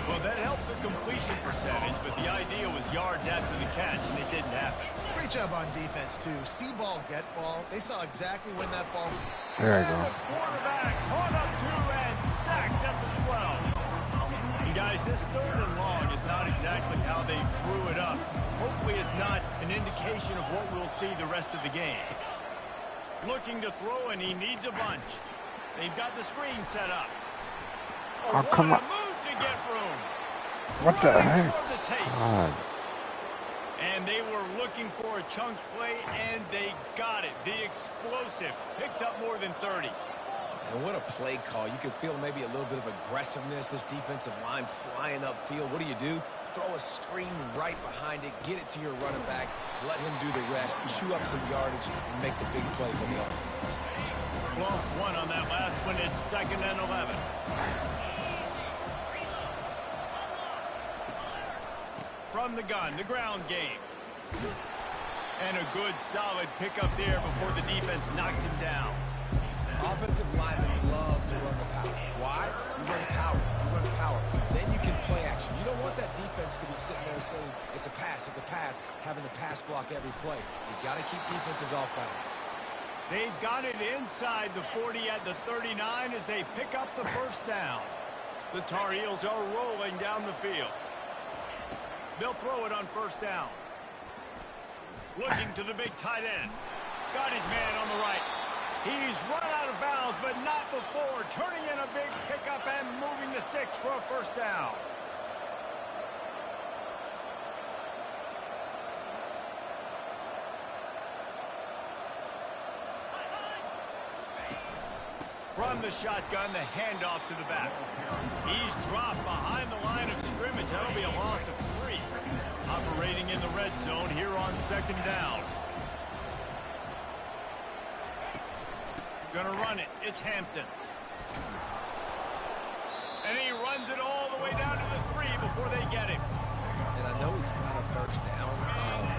Well, that helped the completion percentage, but the idea was yards after the catch, and it didn't happen. Great job on defense, too. See ball, get ball. They saw exactly when that ball... There you go. The quarterback caught up to and sacked at the 12. And guys, this 3rd and long is not exactly how they drew it up. Hopefully it's not an indication of what we'll see the rest of the game. Looking to throw, and he needs a bunch. They've got the screen set up. Oh, come on. Move to get room. What the heck? For the tape. God. And they were looking for a chunk play, and they got it. The explosive picks up more than 30. And what a play call. You can feel maybe a little bit of aggressiveness, this defensive line flying upfield. What do? Throw a screen right behind it, get it to your running back, let him do the rest, chew up some yardage, and make the big play for the offense. Lost one on that when it's 2nd and 11. From the gun, the ground game. And a good, solid pickup there before the defense knocks him down. Offensive linemen love to run the power. Why? You run power. You run power. Then you can play action. You don't want that defense to be sitting there saying, it's a pass, having to pass block every play. You got to keep defenses off balance. They've got it inside the 40 at the 39 as they pick up the first down. The Tar Heels are rolling down the field. They'll throw it on first down. Looking to the big tight end. Got his man on the right. He's run out of bounds, but not before turning in a big pickup and moving the sticks for a first down. From the shotgun, the handoff to the back. He's dropped behind the line of scrimmage. That'll be a loss of 3. Operating in the red zone here on 2nd down. Gonna run it. It's Hampton. And he runs it all the way down to the 3 before they get him. And I know it's not a first down,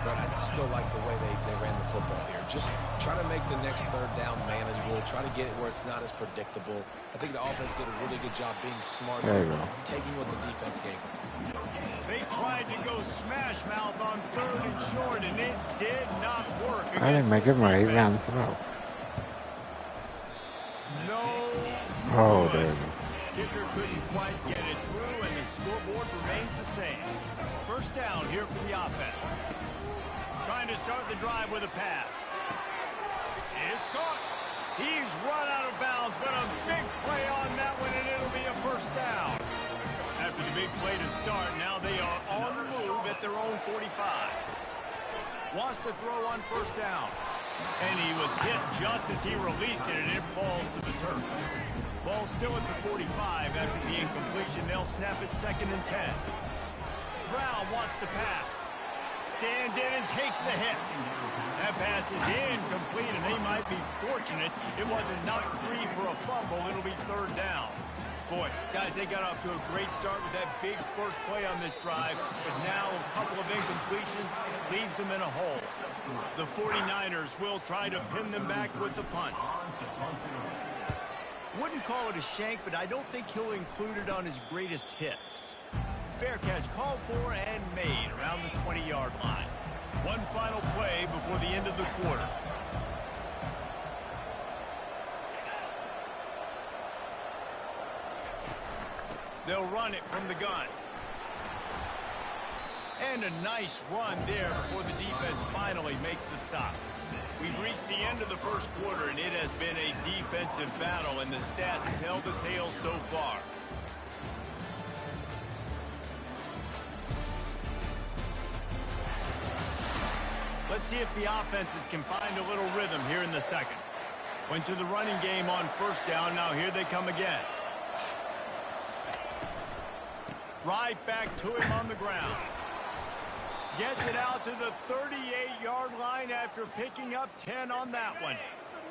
but I still like the way they ran the football here. Just try to make the next 3rd down manageable. Try to get it where it's not as predictable. I think the offense did a really good job being smart there, taking what the defense gave them. They tried to go smash mouth on 3rd and short, and it did not work. I didn't make him right down the throw. No. Oh, there we go. Kicker couldn't quite get it through, and the scoreboard remains the same. First down here for the offense. Trying to start the drive with a pass. It's caught. He's run out of bounds, but a big play on that one, and it'll be a first down. After the big play to start, now they are on the move at their own 45. Wants to throw on first down. And he was hit just as he released it, and it falls to the turf. Ball still at the 45 after the incompletion. They'll snap it 2nd and 10. Brown wants to pass. Stands in and takes the hit. That pass is incomplete, and they might be fortunate it wasn't knocked free for a fumble. It'll be 3rd down. Boy, guys, they got off to a great start with that big first play on this drive, but now a couple of incompletions leaves them in a hole. The 49ers will try to pin them back with the punt. Wouldn't call it a shank, but I don't think he'll include it on his greatest hits. Fair catch called for and made around the 20-yard line. One final play before the end of the quarter. They'll run it from the gun. And a nice run there before the defense finally makes the stop. We've reached the end of the first quarter, and it has been a defensive battle, and the stats tell the tale so far. Let's see if the offenses can find a little rhythm here in the second. Went to the running game on first down. Now here they come again. Right back to him on the ground. Gets it out to the 38-yard line after picking up 10 on that one.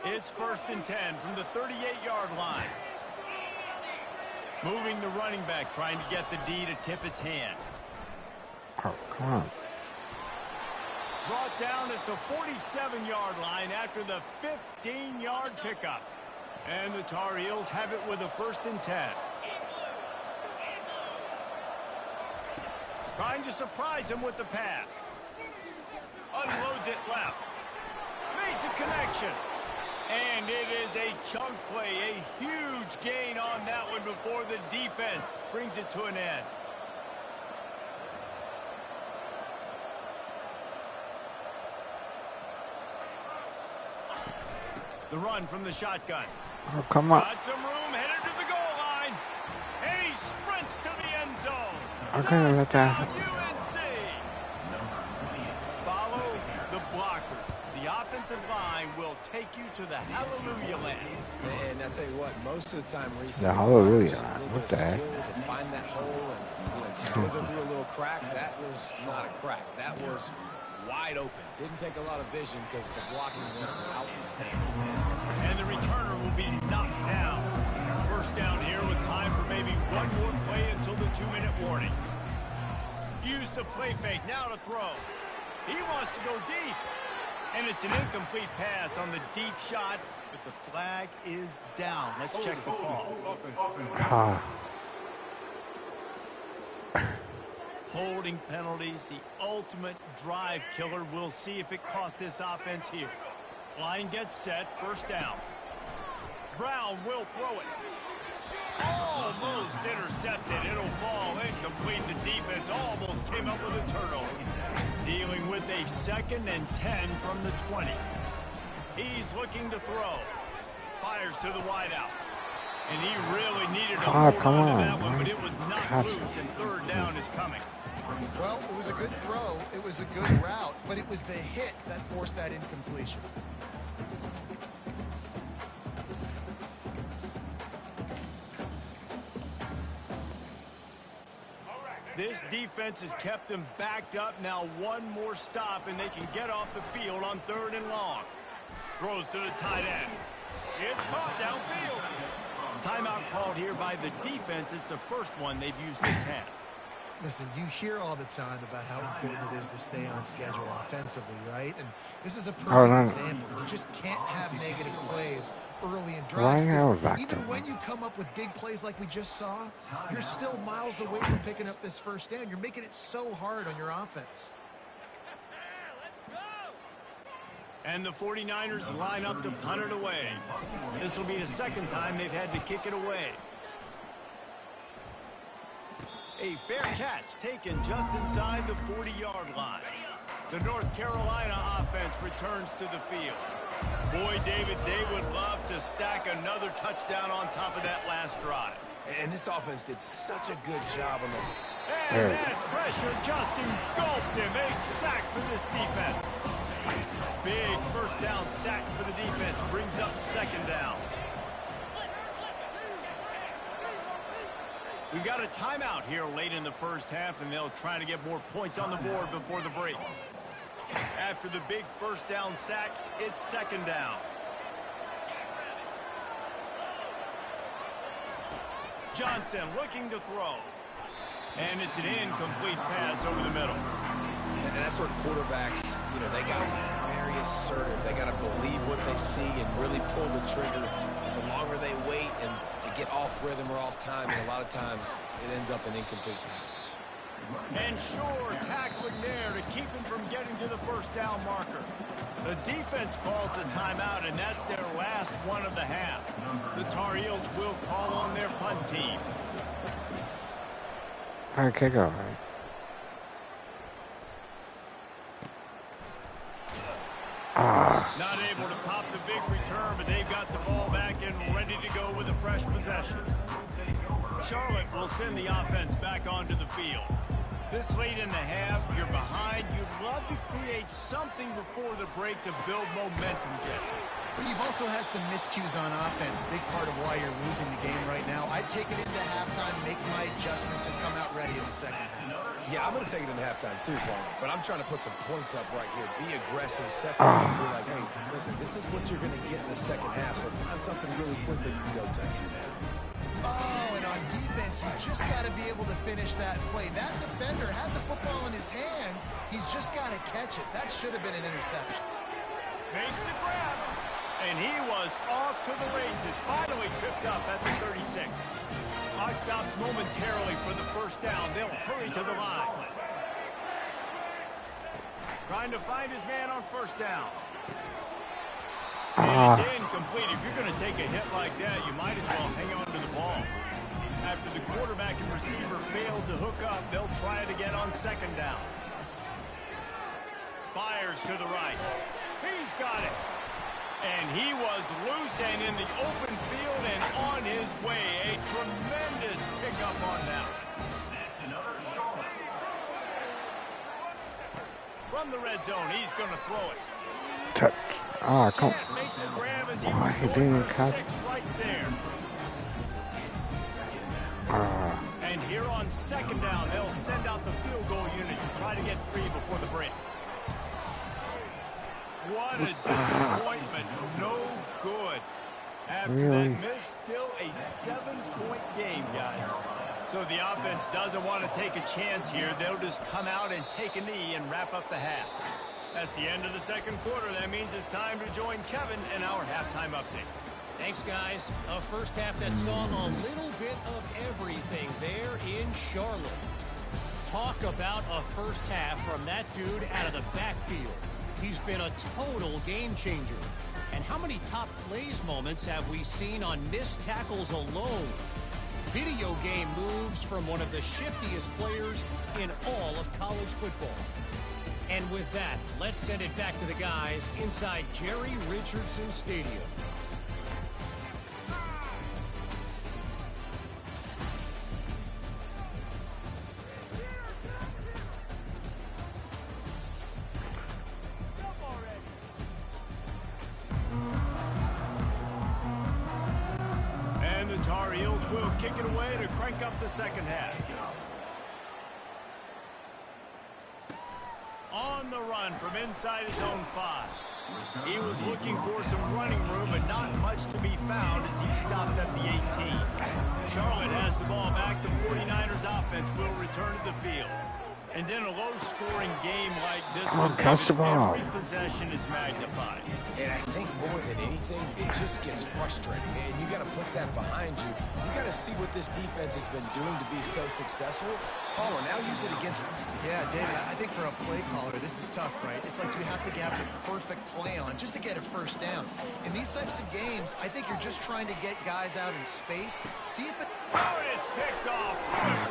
It's 1st and 10 from the 38-yard line. Moving the running back, trying to get the D to tip its hand. Oh, come on. Brought down at the 47-yard line after the 15-yard pickup. And the Tar Heels have it with a 1st and 10. Trying to surprise him with the pass. Unloads it left. Makes a connection. And it is a chunk play. A huge gain on that one before the defense brings it to an end. The run from the shotgun. Oh, come on. Got some room, headed to the goal line. And he sprints to the end zone. I'm gonna let that happen. UNC. Follow the blockers. The offensive line will take you to the hallelujah land. And I tell you what, most of the time, Reese, The hallelujah a land. little What bit the of heck? skill to find that hole and slither through a little crack. That was not a crack. That was wide open. Didn't take a lot of vision because the blocking was outstanding. And the returner will be knocked down. used the play fake. Now to throw. He wants to go deep. And it's an incomplete pass on the deep shot, but the flag is down. Let's check the call. Holding penalties, the ultimate drive killer. We'll see if it costs this offense here. Line gets set, first down. Brown will throw it. Almost intercepted. It'll fall incomplete. The defense almost came up with a turnover. Dealing with a 2nd and 10 from the 20. He's looking to throw. Fires to the wideout. And he really needed to hold on to that one, but it was not loose, and 3rd down is coming. Well, it was a good throw. It was a good route, but it was the hit that forced that incompletion. This defense has kept them backed up. Now one more stop, and they can get off the field on 3rd and long. Throws to the tight end. It's caught downfield. Timeout called here by the defense. It's the first one they've used this half. Listen, you hear all the time about how important it is to stay on schedule offensively, right? And this is a perfect example. You just can't have negative plays early in drives. Even when you come up with big plays like we just saw, you're still miles away from picking up this first down. You're making it so hard on your offense. And the 49ers line up to punt it away. This will be the 2nd time they've had to kick it away. A fair catch taken just inside the 40-yard line. The North Carolina offense returns to the field. Boy, David, they would love to stack another touchdown on top of that last drive. And this offense did such a good job on the... And that pressure just engulfed him. A sack for this defense. Big first down sack for the defense. Brings up 2nd down. We've got a timeout here late in the first half, and they'll try to get more points on the board before the break. After the big first down sack, it's 2nd down. Johnson looking to throw. And it's an incomplete pass over the middle. And that's where quarterbacks, they got to be very assertive. They got to believe what they see and really pull the trigger. The longer they wait and get off rhythm or off time, and a lot of times it ends up in incomplete passes. And sure, tackling there to keep him from getting to the first down marker. The defense calls the timeout, and that's their last one of the half. The Tar Heels will call on their punt team. Okay, go. Not able to pop the big return, but they've got the ball back and ready to go with a fresh possession. Charlotte will send the offense back onto the field. This late in the half, you're behind. You'd love to create something before the break to build momentum, Jesse. But you've also had some miscues on offense, a big part of why you're losing the game right now. I'd take it into halftime, make my adjustments, and come out ready in the 2nd half. Yeah, I'm going to take it into halftime too, Paul. But I'm trying to put some points up right here. Be aggressive, set the tone, be like, hey, listen, this is what you're going to get in the 2nd half, so find something really quick that you can go to. Oh, and on defense, you just got to be able to finish that play. That defender had the football in his hands. He's just got to catch it. That should have been an interception. Makes the grab. And he was off to the races. Finally tripped up at the 36. Clock stops momentarily for the first down. They'll hurry to the line. Trying to find his man on first down. And it's incomplete. If you're going to take a hit like that, you might as well hang on to the ball. After the quarterback and receiver failed to hook up, they'll try it again on 2nd down. Fires to the right. He's got it. And he was loose and in the open field and on his way. A tremendous pickup on that. That's another Charlotte. From the red zone, he's going to throw it. Touch. Oh, come Can't make the grab as he on. was He going didn't for catch. 6 right there. And here on 2nd down, they'll send out the field goal unit to try to get 3 before the break. What a disappointment. No good. After that miss, still a 7-point game, guys. So the offense doesn't want to take a chance here. They'll just come out and take a knee and wrap up the half. That's the end of the second quarter. That means it's time to join Kevin in our halftime update. Thanks, guys. A first half that saw a little bit of everything there in Charlotte. Talk about a first half from that dude out of the backfield. He's been a total game changer. And how many top plays moments have we seen on missed tackles alone? Video game moves from one of the shiftiest players in all of college football. And with that, let's send it back to the guys inside Jerry Richardson Stadium. And the Tar Heels will kick it away to crank up the second half. On the run from inside his own 5. He was looking for some running room, but not much to be found as he stopped at the 18. Charlotte has the ball back. The 49ers offense will return to the field. And then a low-scoring game like this one, every possession is magnified. And I think more than anything, it just gets frustrating. And you got to put that behind you. You got to see what this defense has been doing to be so successful. Caller, now use it against them. Yeah, David, I think for a play caller, this is tough, right? It's like you have to have the perfect play on just to get a first down. In these types of games, I think you're just trying to get guys out in space. See if it... Oh, and it's picked off.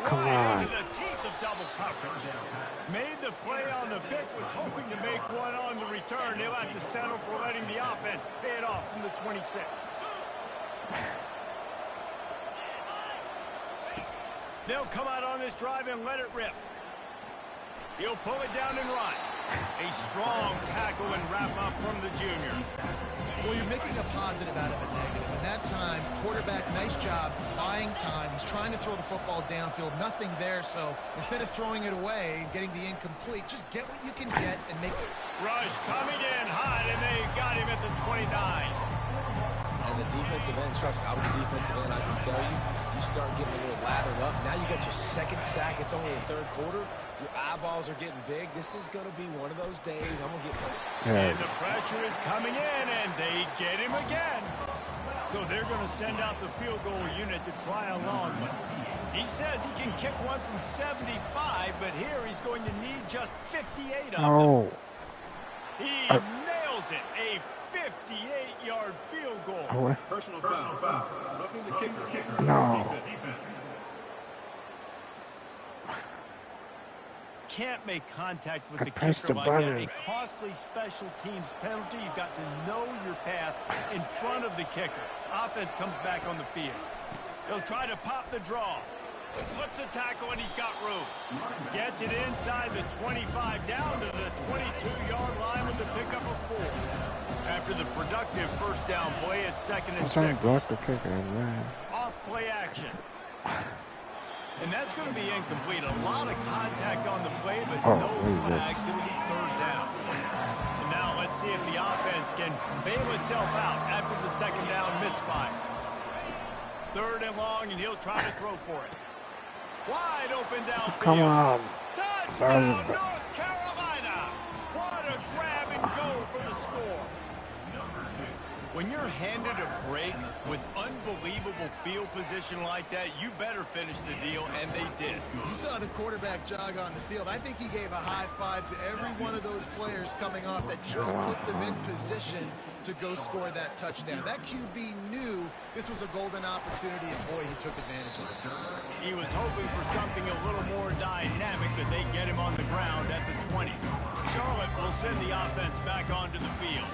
Right into the teeth of double coverage. Made the play on the pick, was hoping to make one on the return. He'll have to settle for letting the offense pay it off from the 26. They'll come out on this drive and let it rip. He'll pull it down and run. A strong tackle and wrap up from the junior. Well, you're making a positive out of a negative. And that time, quarterback, nice job, buying time. He's trying to throw the football downfield. Nothing there, so instead of throwing it away and getting the incomplete, just get what you can get and make it. Rush coming in hot, and they got him at the 29. As a defensive end, trust me, I was a defensive end, I can tell you, you start getting a little lathered up. Now you got your second sack. It's only the third quarter. Your eyeballs are getting big. This is going to be one of those days. I'm going to get ready. And the pressure is coming in, and they get him again. So they're going to send out the field goal unit to try a long one. He says he can kick one from 75, but here he's going to need just 58 of them. He nails it. A 58-yard field goal. Personal foul. Roughing the kicker. No. Defense. Can't make contact with the kicker like that. A costly special teams penalty. You've got to know your path in front of the kicker. Offense comes back on the field. He'll try to pop the draw. Slips a tackle, and he's got room. Gets it inside the 25, down to the 22-yard line with the pickup of 4. After the productive first down play, it's 2nd and 6. Block the kicker and ran. Off play action. And that's going to be incomplete. A lot of contact on the play, but no flags. It'll be 3rd down. And now let's see if the offense can bail itself out after the 2nd down misfire. 3rd and long, and he'll try to throw for it. Wide open downfield. Come on. Touchdown, North Carolina. What a grab and go for the score. When you're handed a break with unbelievable field position like that, you better finish the deal, and they did. You saw the quarterback jog on the field. I think he gave a high five to every one of those players coming off that just put them in position to go score that touchdown. That QB knew this was a golden opportunity, and boy, he took advantage of it. He was hoping for something a little more dynamic, but they get him on the ground at the 20. Charlotte will send the offense back onto the field.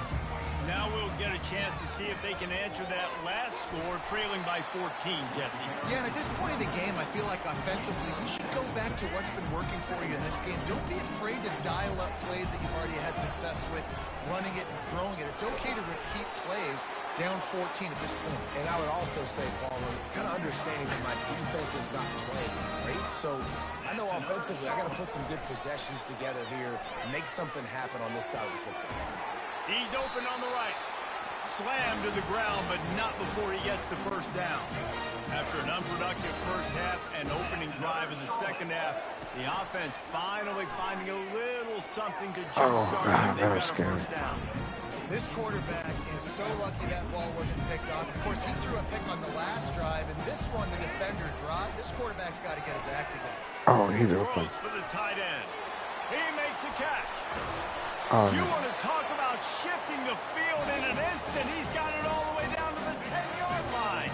Now we'll get a chance to see if they can answer that last score, trailing by 14, Jesse. Yeah, and at this point in the game, I feel like offensively, you should go back to what's been working for you in this game. Don't be afraid to dial up plays that you've already had success with, running it and throwing it. It's okay to repeat plays down 14 at this point. And I would also say, Paul, kind of understanding that my defense is not playing great, so I know offensively I got to put some good possessions together here, make something happen on this side of the football. He's open on the right. Slammed to the ground, but not before he gets gets the first down. After an unproductive first half and opening drive in the second half, the offense finally finding a little something to jumpstart them. They got a first down. This quarterback is so lucky that ball wasn't picked off. Of course, he threw a pick on the last drive, and this one the defender dropped. This quarterback's got to get his act together. Oh, he's open. Throws for the tight end. He makes a catch. Oh, You no. want to talk about shifting the field in an instant. He's got it all the way down to the 10-yard line.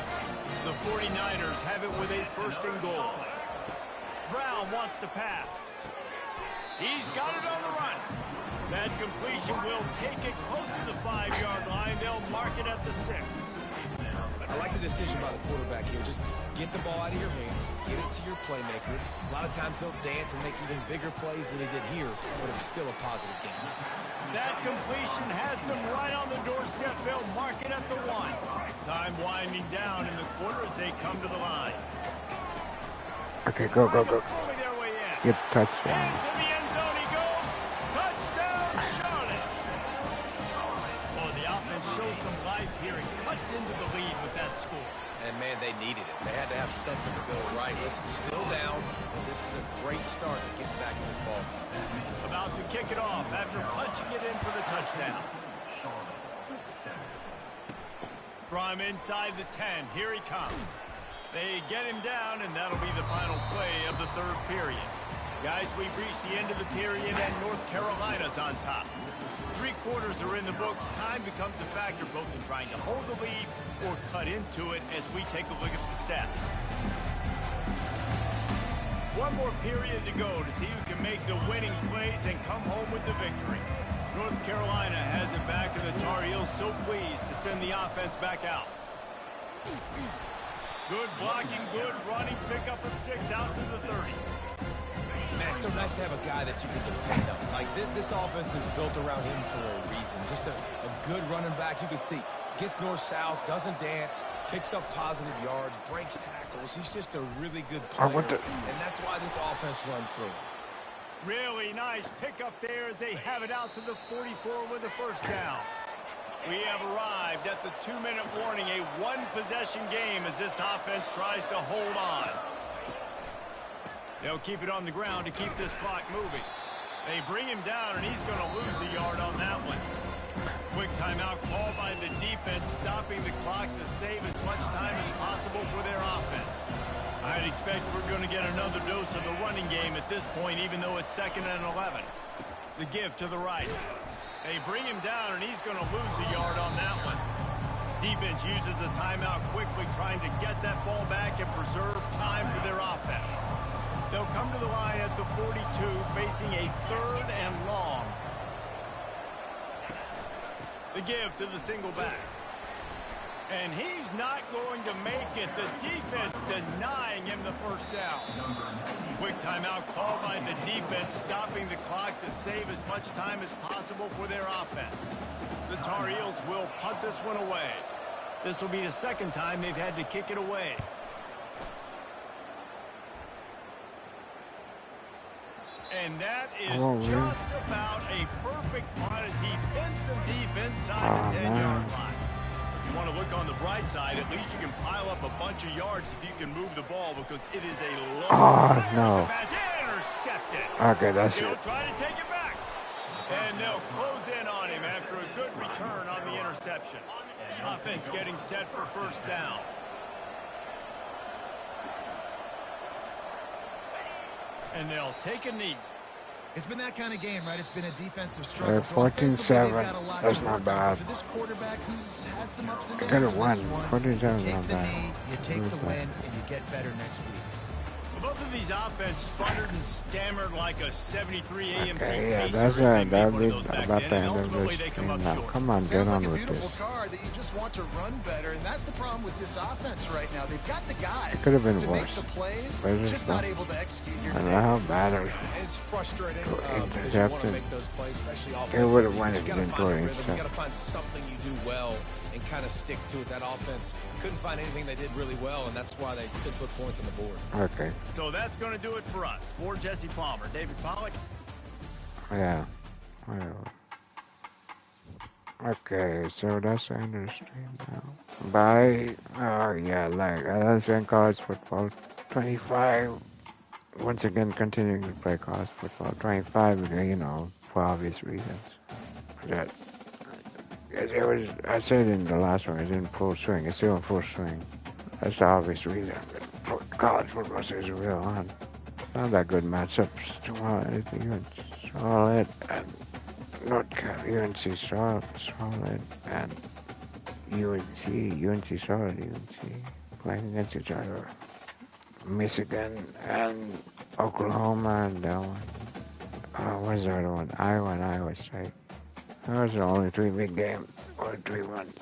The 49ers have it with a first and goal. Brown wants to pass. He's got it on the run. That completion will take it close to the 5-yard line. They'll mark it at the 6. I like the decision by the quarterback here. Just get the ball out of your hands, get it to your playmaker. A lot of times he'll dance and make even bigger plays than he did here, but it's still a positive game. That completion has them right on the doorstep. They'll mark it at the 1. Time winding down in the quarter as they come to the line. Okay, go. Bully their way in. Get touchdown. Into the end zone he goes. Touchdown, Charlotte. Oh, the offense shows some life here and cuts into the lead with that score. And, man, they needed it. They had to have something to go right. Listen, still down, but this is a great start to get back in this ball game. About to kick it off after punching it in for the touchdown. From inside the 10, here he comes. They get him down, and that'll be the final play of the third period. Guys, we've reached the end of the period, and North Carolina's on top. 3 quarters are in the books. Time becomes a factor both in trying to hold the lead or cut into it as we take a look at the stats. One more period to go to see who can make the winning plays and come home with the victory. North Carolina has it back, and the Tar Heels so pleased to send the offense back out. Good blocking, good running, pick up at 6 out to the 30. Man, it's so nice to have a guy that you can depend on. Like, this offense is built around him for a reason. Just a good running back. You can see, gets north-south, doesn't dance, picks up positive yards, breaks tackles. He's just a really good player, and that's why this offense runs through him. Really nice pickup there as they have it out to the 44 with the first down. We have arrived at the 2-minute warning, a one-possession game as this offense tries to hold on. They'll keep it on the ground to keep this clock moving. They bring him down, and he's going to lose a yard on that one. Quick timeout called by the defense, stopping the clock to save as much time as possible for their offense. I'd expect we're going to get another dose of the running game at this point, even though it's 2nd and 11. The give to the right. They bring him down, and he's going to lose a yard on that one. Defense uses a timeout quickly, trying to get that ball back and preserve time for their offense. They'll come to the line at the 42, facing a 3rd and long. The give to the single back. And he's not going to make it. The defense denying him the first down. Quick timeout called by the defense, stopping the clock to save as much time as possible for their offense. The Tar Heels will punt this one away. This will be the 2nd time they've had to kick it away. And that is just about a perfect punt as he pins them deep inside the 10-yard line. If you want to look on the bright side, at least you can pile up a bunch of yards if you can move the ball, because it is a low pass. Intercepted. Okay, that's it. They'll try to take it back. And they'll close in on him after a good return on the interception. Offense getting set for first down. And they'll take a knee. It's been that kind of game, right? It's been a defensive struggle. 14-7. That's not bad. For this quarterback who's had some ups and They downs could have won. 14-7 you is take not the bad. knee, you take the win, and you get better next week. Well, both of these offenses sputtered and stammered like a 73 AMC. Okay, yeah, pacer. that's They it. made That'll one be of those back about then, the and end of ultimately this they come game up now. short. Come on, get Sounds on like a with beautiful this. car that you just want to run better, and that's the problem with this offense right now. They've got the guys It could have been to worse. make the plays, But it's just not. not able to execute your I don't know how bad it was. And it's frustrating Go because you want to intercepted. make those plays, especially It offensively. would have won You if you gotta didn't find throw a it rhythm. You got to intercept. find something you do well and kind of stick to it. That offense couldn't find anything they did really well, and that's why they could put points on the board. Okay. So that's going to do it for us. For Jesse Palmer, David Pollack. Yeah. Whatever. Okay, so that's the end of the stream now. Bye. Oh yeah, like LSN college football 25. Once again, continuing to play college football 25. For obvious reasons. That it was. I said in the last one, it's in full swing. It's still in full swing. That's the obvious reason. College football is real on. Not that good matchups tomorrow. Anything Charlotte and North Carolina, UNC Charlotte and UNC Charlotte, UNC playing against each other. Michigan and Oklahoma and that one. What's the other one? Iowa and Iowa State. Those are the only 3 big games or 3 ones.